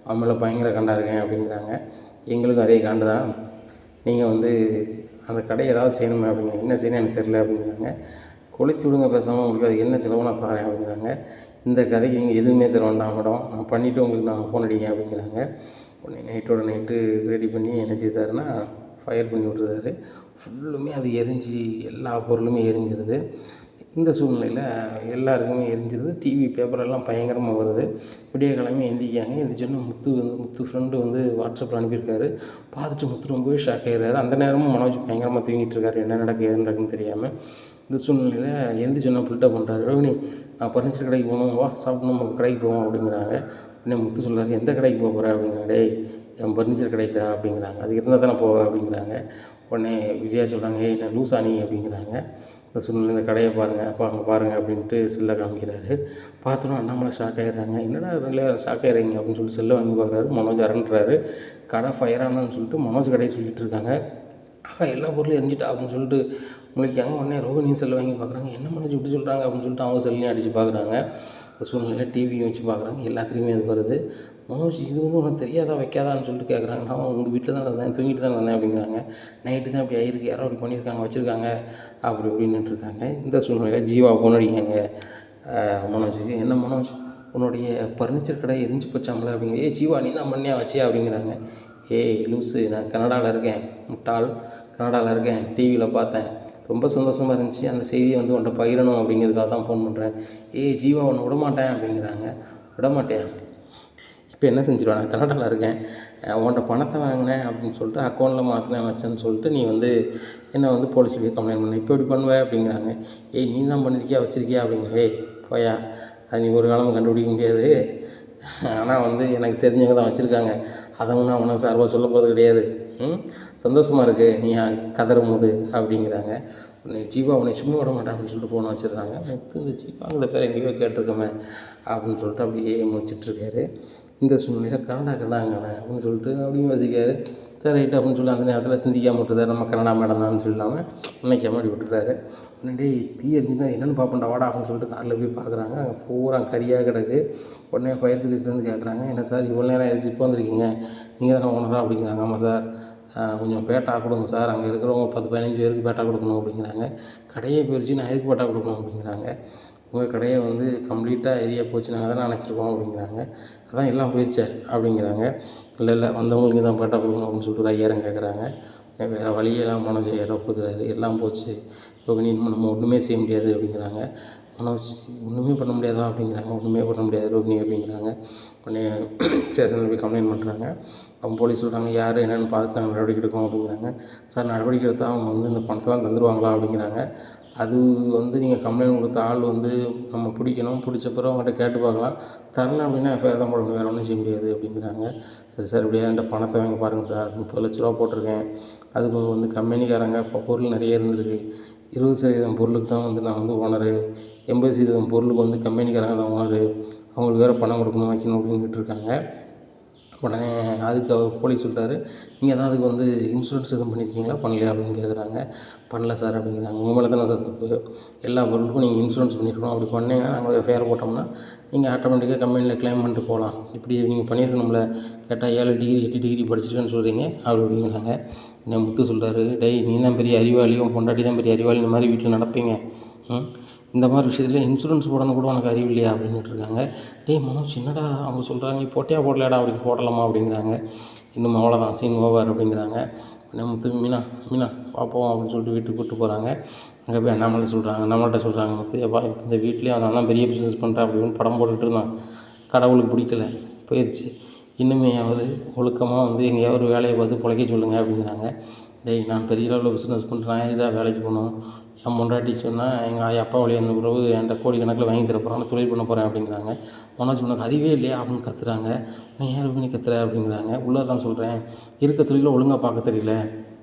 அவன் மேலே பயங்கர காண்டா இருக்கேன் அப்படிங்கிறாங்க. எங்களுக்கும் அதே காண்டு தான், நீங்கள் வந்து அந்த கடையை ஏதாவது செய்யணுமே அப்படிங்க. என்ன செய்யணும் எனக்கு தெரியல அப்படிங்கிறாங்க. கொளுத்தி விடுங்க பேசாமல், உங்களுக்கு அது என்ன செலவு நான் தரேன் அப்படிங்கிறாங்க. இந்த கதைக்கு நீங்கள் எதுவுமே தர வேண்டாம் மேடம், நான் பண்ணிவிட்டு உங்களுக்கு நான் ஃபோன் அடிங்க அப்படிங்கிறாங்க. உடனே நைட்டோட நைட்டு ரெடி பண்ணி என்ன செய்தாருன்னா ஃபயர் பண்ணி விட்டுறாரு. ஃபுல்லுமே அது எரிஞ்சு எல்லா பொருளுமே எரிஞ்சிருது. இந்த சூழ்நிலையில் எல்லாருக்குமே எரிஞ்சிருது. டிவி பேப்பரெல்லாம் பயங்கரமாக வருது. விடிய கிழமை எந்திரிக்காங்க. எந்திரிச்சோடனே முத்து ஃப்ரெண்டு வந்து வாட்ஸ்அப்பில் அனுப்பியிருக்காரு. பார்த்துட்டு முத்து ரொம்பவே ஷாக் ஆகிடுறாரு. அந்த நேரமும் மனோஜ் பயங்கரமாக தூங்கிட்டு இருக்காரு, என்ன நடக்குது ஏது நடக்குதுன்னு தெரியாமல். இந்த சூழ்நிலையில் எந்திரிச்சோன்னா பில்டப் பண்ணுறாரு. ரோகிணி, நான் ஃபர்னிச்சர் கடைக்கு போகணும், வா சாப்பிட்டு நம்ம கடைக்கு போவோம் அப்படிங்கிறாங்க. உடனே முத்து சொல்கிறாரு, எந்த கடைக்கு போக போகிற அப்படிங்கிறாங்க. டேய், என் ஃபர்னிச்சர் கடைக்குடா அப்படிங்கிறாங்க. அது இருந்தால் தானே போவேன் அப்படிங்கிறாங்க. உடனே விஜயா சொல்கிறாங்க, ஏய் என்ன லூசா நீ அப்படிங்கிறாங்க. இந்த சூழ்நிலை இந்த கடையை பாருங்கள், அப்பா அங்கே பாருங்கள் அப்படின்ட்டு செல்லை காமிக்கிறாரு. பார்த்தோன்னா அண்ணாமலை ஷாக் ஆகிடுறாங்க. என்னடா ரெண்டு ஷாக் ஆகிடுறீங்க அப்படின்னு சொல்லிட்டு செல்லை வாங்கி பார்க்குறாரு. மனோஜ் அரண்டுறாரு. கடை ஃபயர் ஆனான்னு சொல்லிட்டு மனோஜ் கடையை சொல்லிட்டு இருக்காங்க. எல்லா பொருளும் எரிஞ்சிட்டா அப்படின்னு சொல்லிட்டு முழிக்காங்க. உடனே ரோகிணி செல்லை வாங்கி பார்க்குறாங்க. என்ன மனோஜ் இப்படி சொல்கிறாங்க அப்படின்னு சொல்லிட்டு அவங்க செல்லையும் அடித்து பார்க்குறாங்க. இந்த சூழ்நிலையில் டிவியும் வச்சு பார்க்குறாங்க. எல்லாத்துலேயுமே அது வருது. மனோஜ், இது வந்து உனக்கு தெரியாதா வைக்காதான்னு சொல்லிட்டு கேட்குறாங்க. நான் உங்கள் வீட்டில் தான் இருந்தேன், தூங்கிட்டு தான் இருந்தேன் அப்படிங்கிறாங்க. நைட்டு தான் இப்படி ஆகிருக்கு, யாரோ அப்படி பண்ணியிருக்காங்க, வச்சுருக்காங்க அப்படி இப்படின்னுட்டு இருக்காங்க. இந்த சூழ்நிலையில் ஜீவா ஃபோன் அடிக்காங்க மனோஜுக்கு. என்ன மனோஜ், உன்னுடைய ஃபர்னிச்சர் கடை எரிஞ்சு போச்சாமல அப்படிங்கிற. ஏய் ஜீவா, நீ தான் பண்ணியா வச்சியா அப்படிங்கிறாங்க. ஏய் லூஸு, நான் கனடாவில் இருக்கேன், முட்டாள், கனடாவில் இருக்கேன், டிவியில் பார்த்தேன், ரொம்ப சந்தோஷமாக இருந்துச்சு, அந்த செய்தியை வந்து உன்ட்ட பகிரணும் அப்படிங்கிறதுக்காக தான் ஃபோன் பண்ணுறேன். ஏய் ஜீவா, உன்னை விடமாட்டேன் அப்படிங்கிறாங்க. விடமாட்டேன், இப்போ என்ன செஞ்சிருவேன், நான் கனடாவில் இருக்கேன், உன்ட்ட பணத்தை வாங்கினேன் அப்படின்னு சொல்லிட்டு அக்கௌண்ட்டில் மாற்றினேன் வச்சேன்னு சொல்லிட்டு நீ வந்து என்னை வந்து போலீஸில் போய் கம்ப்ளைண்ட் பண்ண, இப்போ எப்படி பண்ணுவேன் அப்படிங்கிறாங்க. ஏய் நீ தான் பண்ணியிருக்கியா வச்சுருக்கியா அப்படிங்கிற. ஏய் போயா, அது நீ ஒரு காலமும் கண்டுபிடிக்க முடியாது. ஆனால் வந்து எனக்கு தெரிஞ்சவங்க தான் வச்சுருக்காங்க, அதை ஒன்றும் அவனுக்கு சார்பாக சொல்ல போகிறது கிடையாது. சந்தோஷமாக இருக்குது நீ கதறும் போது அப்படிங்கிறாங்க. உன்னை ஜீவா உன்னை சும்மா விட மாட்டேன் அப்படின்னு சொல்லிட்டு ஃபோனை வச்சுருந்தாங்க. இந்த ஜீவாங்கிற பேர் எங்கேயோ கேட்டிருக்கோமே அப்படின்னு சொல்லிட்டு அப்படியே முடிச்சிட்ருக்காரு. இந்த சூழ்நிலையில் கனடாங்கண்ணே அப்படின்னு சொல்லிட்டு அப்படியும் யோசிக்காரு. சரி ரைட்டு அப்படின்னு சொல்லி அந்த நேரத்தில் சிந்திக்காமல் விட்டுறாரு. நம்ம கனடா மேடம் தான் சொல்லாமல் நினைக்காம அப்படி விட்டுறாரு. உடனே தீ எரிஞ்சுன்னா என்னென்னு பார்ப்போம்டா வாடா அப்படின்னு சொல்லிட்டு காரில் போய் பார்க்குறாங்க. அங்கே பூரா கரியாக கிடக்கு. உடனே ஃபயர் சர்வீஸ்லேருந்து கேட்குறாங்க, என்ன சார் இவ்வளோ நேரம் ஆயிடுச்சு, இப்போ வந்திருக்கீங்க, நீங்கள் தானே ஓனரா அப்படிங்கிறாங்க. ஆமாம் சார், கொஞ்சம் பேட்டா கொடுங்க சார், அங்கே இருக்கிறவங்க 10-15 பேருக்கு பேட்டா கொடுக்கணும் அப்படிங்கிறாங்க. கடையே போயிடுச்சு, நான் எதுக்கு பேட்டா கொடுக்கணும் அப்படிங்கிறாங்க. உங்கள் கடையை வந்து கம்ப்ளீட்டாக ஏரியா போச்சு, நாங்கள் தானே நினச்சிருக்கோம் அப்படிங்கிறாங்க. அதான் எல்லாம் போயிடுச்சே அப்படிங்கிறாங்க. இல்லை வந்தவங்களுக்கு தான் பேட்டா கொடுக்கணும் அப்படின்னு சொல்லிட்டு ஒரு 5000 கேட்குறாங்க. வேறு வழியெல்லாம் மனோஜ் 5000 கொடுக்குறாரு. எல்லாம் போச்சு ரோகிணி, நம்ம ஒன்றுமே செய்ய முடியாது அப்படிங்கிறாங்க. மனோஜ், ஒன்றுமே பண்ண முடியாதா அப்படிங்கிறாங்க. ஒன்றுமே பண்ண முடியாது ரோகிணி அப்படிங்கிறாங்க. உடனே ஸ்டேஷனில் போய் கம்ப்ளைண்ட் பண்ணுறாங்க. அவங்க போலீஸ் சொல்கிறாங்க, யார் என்னென்னு பார்த்து நாங்கள் நடவடிக்கை எடுக்கோம் அப்படிங்கிறாங்க. சார் நடவடிக்கை எடுத்தால் அவங்க வந்து இந்த பணத்தெல்லாம் தந்துடுவாங்களா அப்படிங்கிறாங்க. அது வந்து நீங்கள் கம்ப்ளைண்ட் கொடுத்த ஆள் வந்து நம்ம பிடிக்கணும், பிடிச்ச பிறகு அவங்கள்ட்ட கேட்டு பார்க்கலாம், தரல அப்படின்னா எஃப்ஐஆர் தான் போடணும், வேறு ஒன்றும் செய்ய முடியாது அப்படிங்கிறாங்க. சரி சார், இப்படியா என்கிட்ட பணத்தை வாங்கி பாருங்கள் சார், 30 லட்ச ரூபா போட்டிருக்கேன், அதுபோக வந்து கம்பெனிக்காரங்க இப்போ பொருள் நிறைய இருந்திருக்கு, 20% பொருளுக்கு தான் வந்து நான் வந்து ஓனரு, 80% பொருளுக்கு வந்து கம்பெனிக்காரங்க தான் ஓனரு, அவங்களுக்கு வேறு பணம் கொடுக்கணும் வைக்கணும் அப்படின்ட்டு இருக்காங்க. உடனே அதுக்கு அவர் போலீஸ் சொல்லிட்டாரு, நீங்கள் தான் அதுக்கு வந்து இன்சூரன்ஸ் எதுவும் பண்ணியிருக்கீங்களா பண்ணலையா அப்படின்னு கேட்குறாங்க. பண்ணல சார் அப்படிங்கிறாங்க. உங்கள் மேலே தானே சார் தப்பு, எல்லா பொருளுக்கும் நீங்கள் இன்சூரன்ஸ் பண்ணியிருக்கணும், அப்படி பண்ணிங்கன்னா நாங்கள் ஒரு எஃப்ஐஆர் போட்டோம்னா நீங்கள் ஆட்டோமேட்டிக்காக கம்பெனியில் க்ளைம் பண்ணிட்டு போகலாம், இப்படி நீங்கள் பண்ணியிருக்கணும்ல, கேட்டால் 7 டிகிரி 8 டிகிரி படிச்சிருக்கேன்னு சொல்கிறீங்க அப்படி அப்படிங்கிறாங்க. என்ன முத்து சொல்கிறாரு, டேய் நீ தான் பெரிய அறிவாளி, உன் பொண்டாட்டி தான் பெரிய அறிவாளி, இந்த மாதிரி வீட்டில் நடப்பீங்க, இந்த மாதிரி விஷயத்தில் இன்சூரன்ஸ் போடணும் கூட உனக்கு அறிவு இல்லையா அப்படின்ட்டு இருக்காங்க. டேய் மனோஜ், என்னடா அவங்க சொல்கிறாங்க, நீ போட்டியா போடலையாடா அப்படி போடலாமா அப்படிங்கிறாங்க. இன்னும் அவ்வளோதான் சீன் ஓவர் அப்படிங்கிறாங்க. உடனே முத்து, மீனா பார்ப்போம் அப்படின்னு சொல்லிட்டு வீட்டுக்கு கூப்பிட்டு போகிறாங்க. அங்கே போய் அண்ணாமல்கிட்ட சொல்கிறாங்க, முத்து எப்பா இந்த வீட்லேயே அவன் தான் பெரிய பிஸ்னஸ் பண்ணுறான் அப்படின்னு படம் போட்டுக்கிட்டு இருந்தான், கடவுளுக்கு பிடிக்கல போயிடுச்சு, இன்னுமேயாவது ஒழுக்கமாக வந்து எங்கேயாவது ஒரு வேலையை பார்த்து பிழைக்க சொல்லுங்கள் அப்படிங்கிறாங்க. டேய் நான் பெரிய லெவலில் பிஸ்னஸ் பண்ணுறேன், இதாக வேலைக்கு போகணும், என் பொண்டாட்டி சொன்னால் எங்கள் அப்பா வழி வந்த பிறகு என்கிட்ட கோடிக்கணக்கில் வாங்கி தர போகிறேன், நான் தொழில் பண்ண போகிறேன் அப்படிங்கிறாங்க. மனோஜ் உனக்கு அறிவே இல்லையா அப்படின்னு கத்துறாங்க. நீ ஏன் பண்ணி கத்துற அப்படிங்கிறாங்க. உள்ளே தான் சொல்கிறேன், இருக்க தொழிலை ஒழுங்காக பார்க்க தெரியல,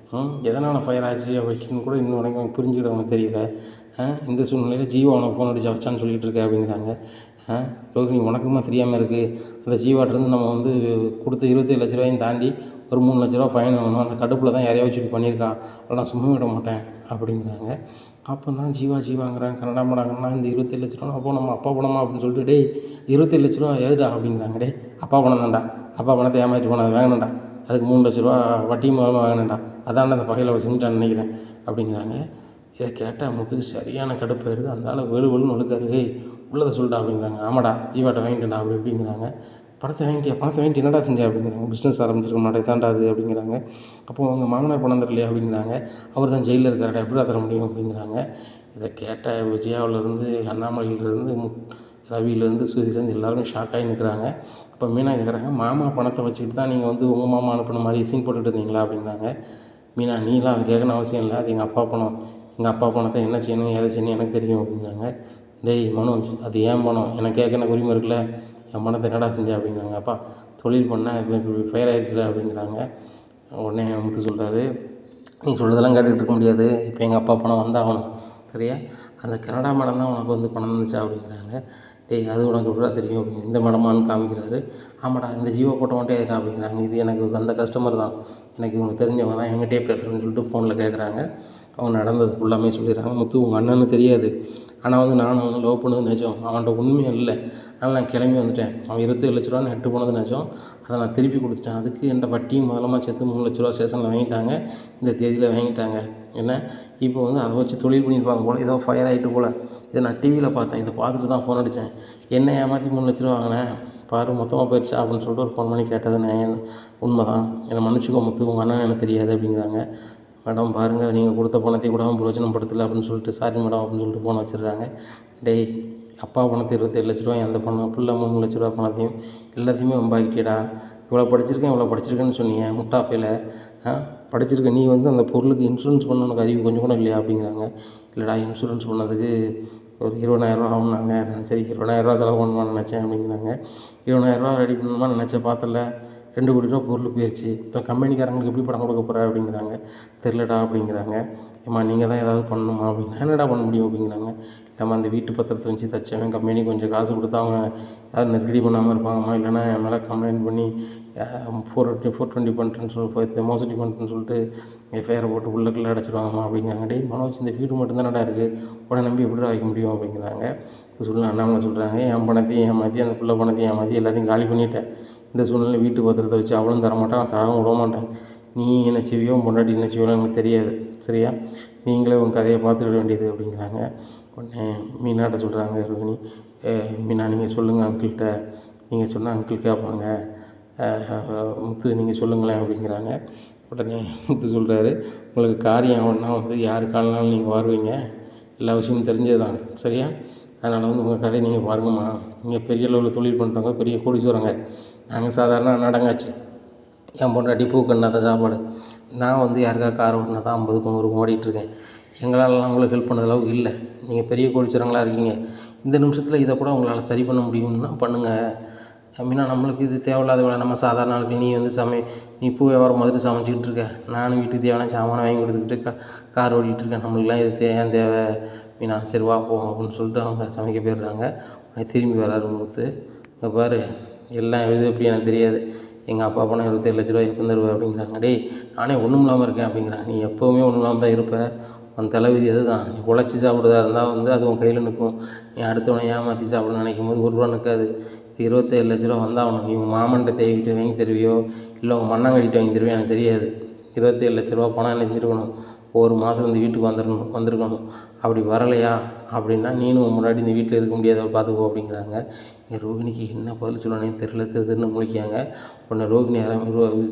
எதனால் ஃபயர் ஆச்சு அப்படின்னு கூட இன்னும் வரைக்கும் புரிஞ்சுக்கிட உனக்கு தெரியல. இந்த சூழ்நிலையில் ஜீவா உனக்கு ஃபோன் அடிச்சு வச்சான்னு சொல்லிகிட்டு இருக்க அப்படிங்கிறாங்க. ரோகிணி உனக்குமா தெரியாமல் இருக்குது, அந்த ஜீவாட்டிருந்து நம்ம வந்து கொடுத்த 27 லட்ச ரூபாயும் தாண்டி ஒரு 3 லட்ச ரூபா ஃபைன் வாங்கணும், அந்த கடுப்பில் தான் யாரையாவது வச்சுட்டு பண்ணியிருக்கா, அதெல்லாம் சும்மா விட மாட்டேன் அப்படிங்கிறாங்க. அப்போ தான் ஜீவாங்கிறாங்க, கனடா மடாங்கன்னா இந்த 27 லட்ச ரூபா அப்போ நம்ம அப்பா பணமா அப்படின்னு சொல்லிட்டு, டேய் 27 லட்ச ரூபா எதுடா அப்படிங்கிறாங்க. டேய் அப்பா பணம் தான்டா, அப்பா பணத்தை ஏமாற்றிட்டு போனது வேணாம்டா, அதுக்கு 3 லட்ச ரூபா வட்டி மூலமாக வாங்கினேன்டா, அதான் அந்த பகையில் அவள் செஞ்சுட்டான்னு நினைக்கிறேன் அப்படிங்கிறாங்க. இதை கேட்டால் முத்துக்கு சரியான கடுப்பாயிருது. அந்த ஆள் வெளுன்னு ஒழுக்காரு. ஏய் உள்ளதை சொல்லிட்டா அப்படிங்கிறாங்க. ஆமாடா ஜீவாட்ட வாங்கிட்டேன்டா அப்படிங்கிறாங்க. பணத்தை வாங்கிட்டு என்னடா செஞ்சேன் அப்படிங்கிறாங்க. பிஸ்னஸ் ஆரம்பிச்சிருக்க மாட்டே தாண்டா அது அப்படிங்கிறாங்க. அப்போது அவங்க மாமனார் பணம் தரலையா அப்படிங்கிறாங்க. அவர் தான் ஜெயிலில் இருக்காருடா, எப்படிடா தர முடியும் அப்படிங்கிறாங்க. இதை கேட்ட விஜயாவிலேருந்து, அண்ணாமலையிலேருந்து, ரவியிலேருந்து, சுதிலேருந்து எல்லாருமே ஷாக்காகி நிற்கிறாங்க. அப்போ மீனா கேட்குறாங்க, மாமா பணத்தை வச்சுக்கிட்டு தான் நீங்கள் வந்து உங்கள் மாமா அனுப்பின மாதிரி சீன் போட்டுட்டு இருந்தீங்களா அப்படிங்கிறாங்க. மீனா நீலாம் அது கேட்கணும் அவசியம் இல்லை, அது எங்கள் அப்பா பணம், எங்கள் அப்பா பணத்தை என்ன செய்யணும் ஏதை செய்யணும் எனக்கு தெரியும் அப்படிங்கிறாங்க. டேய் மனோஜ் அது ஏன் பணம், எனக்கு கேட்க எனக்கு உரிமை இருக்குல்ல, என் பணத்தை என்னடா செஞ்சேன் அப்படிங்கிறாங்க. அப்பா தொழில் பண்ணேன் இப்போ ஃபயர் ஆயிடுச்சுல அப்படிங்கிறாங்க. உடனே முத்து சொல்கிறாரு, நீ சொல்கிறதெல்லாம் கேட்டுக்கிட்டு இருக்க முடியாது, இப்போ எங்கள் அப்பா பணம் வந்தாகணும் சரியா, அந்த கனடா மேடம் தான் உனக்கு வந்து பணம் வந்துச்சா அப்படிங்கிறாங்க. டேய் அது உனக்கு எப்படிடா தெரியும் அப்படின்னு இந்த மேடமானு காமிக்கிறாரு. ஆமாடா இந்த ஜீவோ போட்ட மட்டும் ஏதா அப்படிங்கிறாங்க. இது எனக்கு அந்த கஸ்டமர் தான், எனக்கு இவங்க தெரிஞ்சவங்க தான், என்கிட்டே பேசுகிறேன்னு சொல்லிட்டு ஃபோனில் கேட்குறாங்க. அவங்க நடந்தது ஃபுல்லாமே சொல்லிடுறாங்க. முத்து உங்கள் அண்ணன்னு தெரியாது, ஆனால் வந்து நானும் அவனை லவ் பண்ணது நிஜம், அவன்கிட்ட உண்மையும் இல்லை, அதனால் நான் கிளம்பி வந்துட்டேன். அவன் 27 லட்ச ரூபா நெட்டு போனது நிஜம், அதை நான் திருப்பி கொடுத்துட்டேன். அதுக்கு என்கிட்ட வட்டியும் முதலமாக சேர்த்து 3 லட்ச ரூபா ஸ்டேஷனில் வாங்கிட்டாங்க, இந்த தேதியில் வாங்கிட்டாங்க. என்ன இப்போ வந்து அதை வச்சு தொழில் பண்ணியிருப்பாங்க போல், ஏதோ ஃபயர் ஆகிட்டு போல். இதை நான் டிவியில் பார்த்தேன், இதை பார்த்துட்டு தான் ஃபோன் அடித்தேன். என்ன ஏமாற்றி 3 லட்ச ரூபா வாங்கினேன் பாரு, மொத்தமாக போயிடுச்சா அப்படின்னு சொல்லிட்டு ஒரு ஃபோன் பண்ணி கேட்டது நான் உண்மை தான், என்னை மன்னிச்சிக்கோ முத்து, உங்கள் அண்ணன் எனக்கு தெரியாது அப்படிங்கிறாங்க. மேடம் பாருங்கள், நீங்கள் கொடுத்த பணத்தை கூட பிரயோஜனப்படுத்தலை அப்படின்னு சொல்லிட்டு, சாரி மேடம் அப்படின்னு சொல்லிட்டு ஃபோன் வச்சிடுறாங்க. டேய் அப்பா பணத்தை 27 லட்ச ரூபாய் அந்த பணம் ஃபுல்லாக 3 லட்ச ரூபா பணத்தையும் எல்லாத்தையுமே வம்பாக்கிட்டேடா, இவ்வளோ படிச்சிருக்கேன்னு சொன்னீங்க முட்டாப்பையில், படிச்சிருக்க நீ வந்து அந்த பொருளுக்கு இன்சூரன்ஸ் பண்ண உனக்கு அறிவு கொஞ்சம் கூட இல்லையா அப்படிங்கிறாங்க. இல்லைடா இன்சூரன்ஸ் பண்ணதுக்கு ஒரு 20,000 ரூபா ஆகுனாங்க, நான் சரி 20,000 ரூபா செலவு பண்ணணுமான்னு நினச்சேன் அப்படிங்கிறாங்க. 20,000 ரூபா ரெடி பண்ணணுமா நினச்சேன், பார்த்தல 2 கோடி ரூபா பொருள் போயிடுச்சு, இப்போ கம்பெனிக்காரங்களுக்கு எப்படி பணம் கொடுக்க போகிற அப்படிங்கிறாங்க. தெரிலடா அப்படிங்கிறாங்க. ஏம்மா நீங்கள் தான் ஏதாவது பண்ணணுமா அப்படின்னா, என்னடா பண்ண முடியும் அப்படிங்கிறாங்க. நம்ம அந்த வீட்டு பத்திரத்தை வச்சு தச்சவன் கம்பெனி கொஞ்சம் காசு கொடுத்தா அவங்க யாரும் நெருக்கடி பண்ணாமல் இருப்பாங்கம்மா, இல்லைனா என் மேலே கம்ப்ளைண்ட் பண்ணி 420 பண்ணிட்டுன்னு சொல்லி மோசடி பண்ணிட்டுன்னு சொல்லிட்டு எஃப்ஐஆரை போட்டு உள்ளக்குள்ளே அடைச்சிடுவாங்கம்மா அப்படிங்கிறாங்க. டேய் மனோஜ் இந்த வீடு மட்டும்தானடா இருக்குது, உடனே நம்பி எப்படிடா வைக்க முடியும் அப்படிங்கிறாங்க. அண்ணாமலை சொல்கிறாங்க, என் பணத்தையும் ஏமாற்றி அந்த பிள்ளை பணத்தையும் ஏமாற்றி எல்லாத்தையும் காலி பண்ணிவிட்டேன், இந்த சூழ்நிலை வீட்டு பத்திரத்தை வச்சு அவளும் தரமாட்டேன், நான் தரவும் விட மாட்டேன், நீ என்ன செய்வியோ பொண்டாட்டி என்ன செய்வியோ எனக்கு தெரியாது சரியா, நீங்களே உங்கள் கதையை பார்த்துக்க வேண்டியது அப்படிங்கிறாங்க. உடனே மீனாட்ட சொல்கிறாங்க ரோகிணி, மீனா நீங்கள் சொல்லுங்கள் அங்கிள்கிட்ட, நீங்கள் சொன்னால் அங்கிள் கேட்பாங்க, முத்து நீங்கள் சொல்லுங்களேன் அப்படிங்கிறாங்க. உடனே முத்து சொல்கிறாரு, உங்களுக்கு காரியம் ஆகணுன்னா வந்து யார் காலனாலும் நீங்கள் வருவீங்க, எல்லா விஷயமும் தெரிஞ்சது தான் சரியா, அதனால் வந்து உங்கள் கதையை நீங்கள் பாருங்கம்மா, நீங்கள் பெரிய அளவில் தொழில் பண்ணுறவங்க, பெரிய கோடீஸ்வரங்க, நாங்கள் சாதாரண நடங்காச்சு, என் பொண்டாட்டி பூக்கண்ணா தான் சாப்பாடு, நான் வந்து யாருக்கா கார் ஓட்டினா தான் 50க்கும் 100க்கும் ஓடிட்டுருக்கேன், எங்களாலலாம் உங்களுக்கு ஹெல்ப் பண்ண அளவுக்கு இல்லை, நீங்கள் பெரிய கோடீஸ்வரங்களாக இருக்கீங்க, இந்த நிமிஷத்தில் இதை கூட உங்களால் சரி பண்ண முடியும்னா பண்ணுங்கள் அப்படின்னா, நம்மளுக்கு இது தேவையில்லாத வேலை, நம்ம சாதாரண ஆளுக்கு நீ வந்து நீ பூ வியாபாரம் மாதிரி சமைச்சிக்கிட்டு இருக்க, நானும் வீட்டுக்கு தேவையான சாமானை வாங்கி கொடுத்துக்கிட்டு கார் ஓட்டிகிட்ருக்கேன், நம்மளுக்குலாம் இது ஏன் தேவை மீனா, சரி வா போவோம் அப்படின்னு சொல்லிட்டு அவங்க சமைக்க போயிடுறாங்க. திரும்பி வராரு முத்து, இங்கே பாரு எல்லாம் எழுதி எப்படி எனக்கு தெரியாது, எங்கள் அப்பா பணம் 27 லட்ச ரூபா எப்போ தருவேன் அப்படிங்கிறாங்க. டேய் நானே ஒன்றும் இல்லாமல் இருக்கேன் அப்படிங்கிறாங்க. நீ எப்போவுமே ஒன்றும் இல்லாமல் தான் இருப்ப, உன் தலைவிதி அதுதான், நீ உழைச்சி சாப்பிட்றதா இருந்தால் வந்து அது உன் கையில் நிற்கும், நீ அடுத்தவனை ஏமாற்றி சாப்பிடணும்னு நினைக்கும் போது 1 ரூபா நிற்காது, 27 லட்ச ரூபா வந்தாகணும், நீ உங்கள் மாமன்கிட்ட தேவிட்டு வாங்கி தருவியோ இல்லை உங்கள் மண்ணாங்கட்டிட்டு வாங்கி தருவியோ எனக்கு தெரியாது, 27 லட்ச ரூபா பணம் என்ன செஞ்சுருக்கணும், ஒரு மாதம் இந்த வீட்டுக்கு வந்திருக்கணும், அப்படி வரலையா அப்படின்னா நீனும் முன்னாடி இந்த வீட்டில் இருக்க முடியாத பார்த்துக்கோ அப்படிங்கிறாங்க. இங்கே ரோகிணிக்கு என்ன பதில் சொல்லணும்னே தெரில, திருன்னு முழிக்காங்க. உடனே ரோகிணி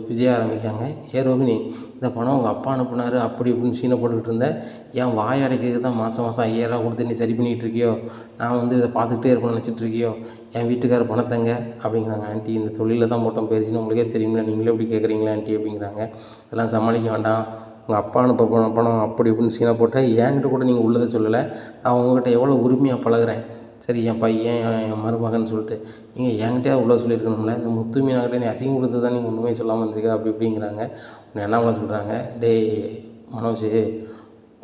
விஜயா ஆரம்பிக்காங்க, ரோகிணி இந்த பணம் உங்கள் அப்பா அனுப்புனார் அப்படி இப்படின்னு சீனை போட்டுக்கிட்டு இருந்தேன், என் வாய் அடைக்கிறதுக்கு தான் மாதம் 5000 ரூபா கொடுத்து நீ சரி பண்ணிகிட்டு இருக்கியோ, நான் வந்து இதை பார்த்துக்கிட்டே இருக்கணும்னு நினச்சிட்டு இருக்கியோ, என் வீட்டுக்கார பணத்தைங்க அப்படிங்கிறாங்க. ஆண்டி இந்த தொழிலில் தான் போட்டோம் போயிடுச்சுன்னு உங்களுக்கே தெரியுங்களா, நீங்களே இப்படி கேட்குறீங்களா ஆண்டி அப்படிங்கிறாங்க. இதெல்லாம் சமாளிக்க வேண்டாம், உங்கள் அப்பா அனுப்ப போன பணம் அப்படி இப்படின்னு சீனை போட்டால் என்கிட்ட கூட நீங்கள் உள்ளதை சொல்லலை. நான் உங்கள்கிட்ட எவ்வளோ உரிமையாக பழகுறேன். சரி என் பையன் என் மருமகன் சொல்லிட்டு நீங்கள் என்கிட்டயே உள்ள சொல்லியிருக்கணும்ல. இந்த முத்து மீனாக்கிட்ட நீ அசிங்கப்படுத்து தான் நீங்கள் ஒன்றுமே சொல்லாமல் இருந்திருக்க அப்படி இப்படிங்கிறாங்க. உன்னை என்ன பண்ண சொல்கிறாங்க, டேய் மனோஜ்,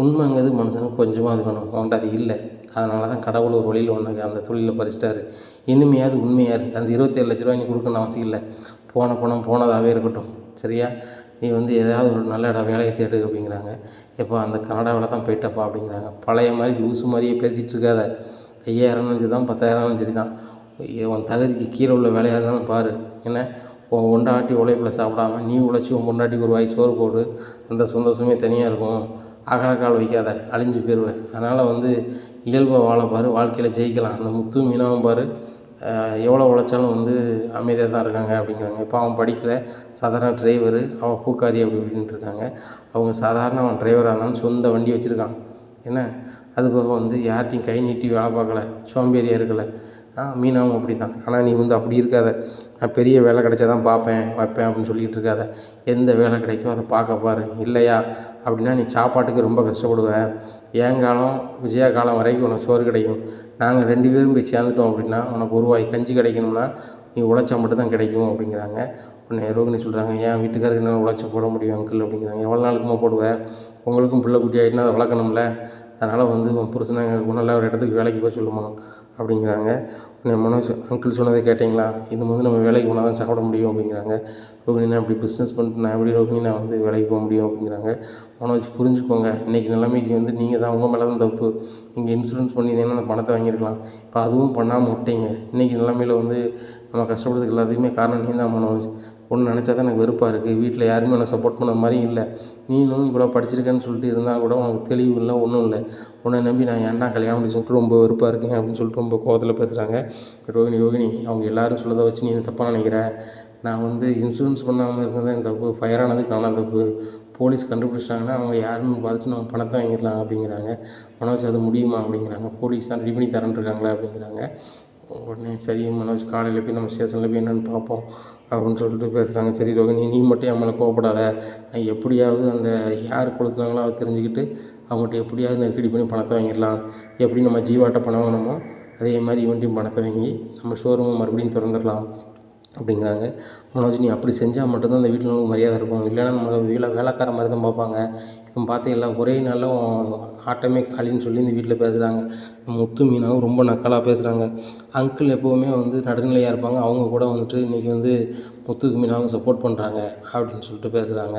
உண்மைங்கிறது மனுஷனுக்கு கொஞ்சமாக அது வேணும். உன்கிட்ட அது இல்லை. அதனால தான் கடவுள் ஒரு வழியில் உனக்கு அந்த தொழிலில் பறிச்சிட்டாரு. இனிமையாவது உண்மையாக இருக்குது. அந்த 27 லட்ச ரூபாய் நீ கொடுக்கணும்னு அவசியம் இல்லை. போன பணம் போனதாகவே இருக்கட்டும். சரியா? நீ வந்து ஏதாவது ஒரு நல்ல இடம் வேலையை தேடு அப்படிங்கிறாங்க. எப்போ அந்த கனடாவில் தான் போயிட்டப்பா அப்படிங்கிறாங்க. பழைய மாதிரி லூஸு மாதிரியே பேசிகிட்டு இருக்காத. 5000 சரி தான், 10,000 சரி தான். உன் தகுதிக்கு கீழே உள்ள வேலையாக இருந்தாலும் பாரு. என்ன உன் பொண்டாட்டி உழைப்பில் சாப்பிடாம நீ உழைச்சி உன் பொண்டாட்டிக்கு ஒரு வாய் சோறு போடு. அந்த சந்தோஷமே தனியாக இருக்கும். அகலக்கால் வைக்காத, அழிஞ்சு போயிடுவேன். அதனால் வந்து இயல்பாக வாழ பாரு, வாழ்க்கையில் ஜெயிக்கலாம். அந்த முத்து மீனாவும் பாரு, எவ்வளோ உழைச்சாலும் வந்து அமைதியாக தான் இருக்காங்க அப்படிங்கிறாங்க. இப்போ அவன் படிக்கல, சாதாரண டிரைவரு, அவன் பூக்காரி அப்படி இப்படின்ட்டு இருக்காங்க. அவங்க சாதாரண அவன் டிரைவராக இருந்தாலும் சொந்த வண்டி வச்சுருக்கான். என்ன அதுபோக வந்து யார்கிட்டையும் கை நீட்டி வேலை பார்க்கல, சோம்பேறியாக இருக்கலை. மீனாவும் அப்படி தான். ஆனால் நீ வந்து அப்படி இருக்காத. நான் பெரிய வேலை கிடைச்சா தான் பார்ப்பேன் வைப்பேன் அப்படின்னு சொல்லிகிட்டு இருக்காத. எந்த வேலை கிடைக்கும் அதை பார்க்க பாரு. இல்லையா அப்படின்னா நீ சாப்பாட்டுக்கு ரொம்ப கஷ்டப்படுவேன். என் காலம் விஜயா காலம் வரைக்கும் உனக்கு சோறு கிடைக்கும். நாங்கள் 2 பேரும் போய் சேர்ந்துட்டோம் அப்படின்னா உனக்கு ஒரு வாய் கஞ்சி கிடைக்கணும்னா நீ உழைச்சா மட்டும் தான் கிடைக்கும் அப்படிங்கிறாங்க. உடனே ரோகிணி சொல்கிறாங்க, என் வீட்டுக்காரருக்கு என்னால் உழைச்சி போட முடியும் அங்கிள் அப்படிங்கிறாங்க. எவ்வளோ நாளுக்குமா போடுவேன்? உங்களுக்கும் பிள்ளை குட்டி ஆகிட்டுனா அதை வளர்க்கணும்ல. அதனால் வந்து உன் புருஷனை நல்ல ஒரு இடத்துக்கு வேலைக்கு போய் சொல்லுமா அப்படிங்கிறாங்க. மனோஜ், அங்கிள் சொன்னதை கேட்டிங்களா? இன்னும் வந்து நம்ம வேலைக்கு போனால் தான் சாப்பிட முடியும் அப்படிங்கிறாங்க. ரோகிணி, நான் இப்படி பிஸ்னஸ் பண்ணிட்டு நான் எப்படி ரோகிணி நான் வந்து வேலைக்கு போக முடியும் அப்படிங்கிறாங்க. மனோஜ், புரிஞ்சுக்கோங்க, இன்றைக்கி நிலைமைக்கு வந்து நீங்கள் தான் உங்கள் மேலே தான் தப்பு. நீங்கள் இன்சூரன்ஸ் பண்ணியிருந்தீங்கன்னா அந்த பணத்தை வாங்கியிருக்கலாம். இப்போ அதுவும் பண்ணாமல் விட்டீங்க. இன்றைக்கி நிலைமையில் வந்து நம்ம கஷ்டப்படுறதுக்கு எல்லாத்துக்குமே காரணம் நீ தான் மனோஜ். ஒன்று நினச்சா தான் எனக்கு வெறுப்பாக இருக்குது. வீட்டில் யாருமே எனக்கு சப்போர்ட் பண்ண மாதிரி இல்லை. நீனும் இவ்வளோ படிச்சிருக்கேன்னு சொல்லிட்டு இருந்தால் கூட உனக்கு தெளிவு இல்லை, ஒன்றும் இல்லை. உன்னை நம்பி நான் ஏன்டா கல்யாணம் பண்ணி சொல்லிட்டு ரொம்ப வெறுப்பாக இருக்கேன் அப்படின்னு சொல்லிட்டு ரொம்ப கோவத்தில் பேசுகிறாங்க. ரோகிணி அவங்க எல்லோரும் சொல்லதை வச்சு நீ தப்பாக நினைக்கிற. நான் வந்து இன்சூரன்ஸ் பண்ணாமல் இருக்கிறது தான் தப்பு. ஃபயர் ஆனதுக்கு நானும் தப்பு. போலீஸ் கண்டுபிடிச்சிட்டாங்கன்னா அவங்க யாருன்னு பார்த்துட்டு நம்ம பணத்தை வாங்கிடலாம் அப்படிங்கிறாங்க. மனோஜ், அது முடியுமா அப்படிங்கிறாங்க. போலீஸ் தான் ரெடி பண்ணி தரேன் இருக்காங்களா அப்படிங்கிறாங்க. உடனே சரி மனோஜ், காலையில் போய் நம்ம ஸ்டேஷனில் போய் என்னென்னு பார்ப்போம் அப்படின்னு சொல்லிட்டு பேசுகிறாங்க. சரி ரோகிணி, நீ மட்டும் என் மேலே கோவப்படாத. நான் எப்படியாவது அந்த யார் கொடுத்தாங்களோ அதை தெரிஞ்சுக்கிட்டு அவங்கள்ட்ட எப்படியாவது நெருக்கடி பண்ணி பணத்தை வாங்கிடலாம். எப்படி நம்ம ஜீவாட்ட பணம் வாங்கினோமோ அதே மாதிரி இவன்ட்டையும் பணத்தை வாங்கி நம்ம ஷோரூமை மறுபடியும் திறந்துடலாம் அப்படிங்கிறாங்க. மனோஜ், நீ அப்படி செஞ்சால் மட்டும்தான் அந்த வீட்டில் நமக்கு மரியாதை இருக்கும். இல்லைன்னா நம்ம வேலைக்கார மாதிரி தான் பார்ப்பாங்க. இப்போ பார்த்தீங்களா, ஒரே நாளில் ஆட்டமே காலின்னு சொல்லி இந்த வீட்டில் பேசுகிறாங்க. முத்து மீனாவும் ரொம்ப நக்கலாக பேசுகிறாங்க. அங்கிள் எப்போவுமே வந்து நடுநிலையாக இருப்பாங்க. அவங்க கூட வந்துட்டு இன்றைக்கி வந்து முத்துக்கு மீனாவும் சப்போர்ட் பண்ணுறாங்க அப்படின்னு சொல்லிட்டு பேசுகிறாங்க.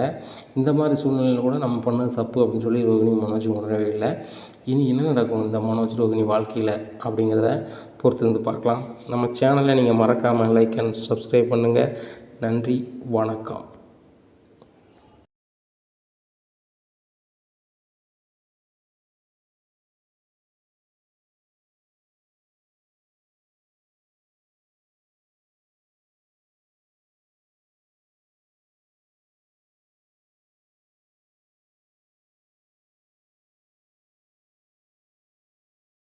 இந்த மாதிரி சூழ்நிலையில் கூட நம்ம பண்ணது தப்பு அப்படின்னு சொல்லி ரோகிணி மனோஜ் உணரவே இல்லை. இனி என்ன நடக்கும் இந்த மனோஜ் ரோகிணி வாழ்க்கையில் அப்படிங்கிறத பொறுத்திருந்து பார்க்கலாம். நம்ம சேனலை நீங்கள் மறக்காமல் லைக் அண்ட் சப்ஸ்கிரைப் பண்ணுங்கள். நன்றி, வணக்கம்.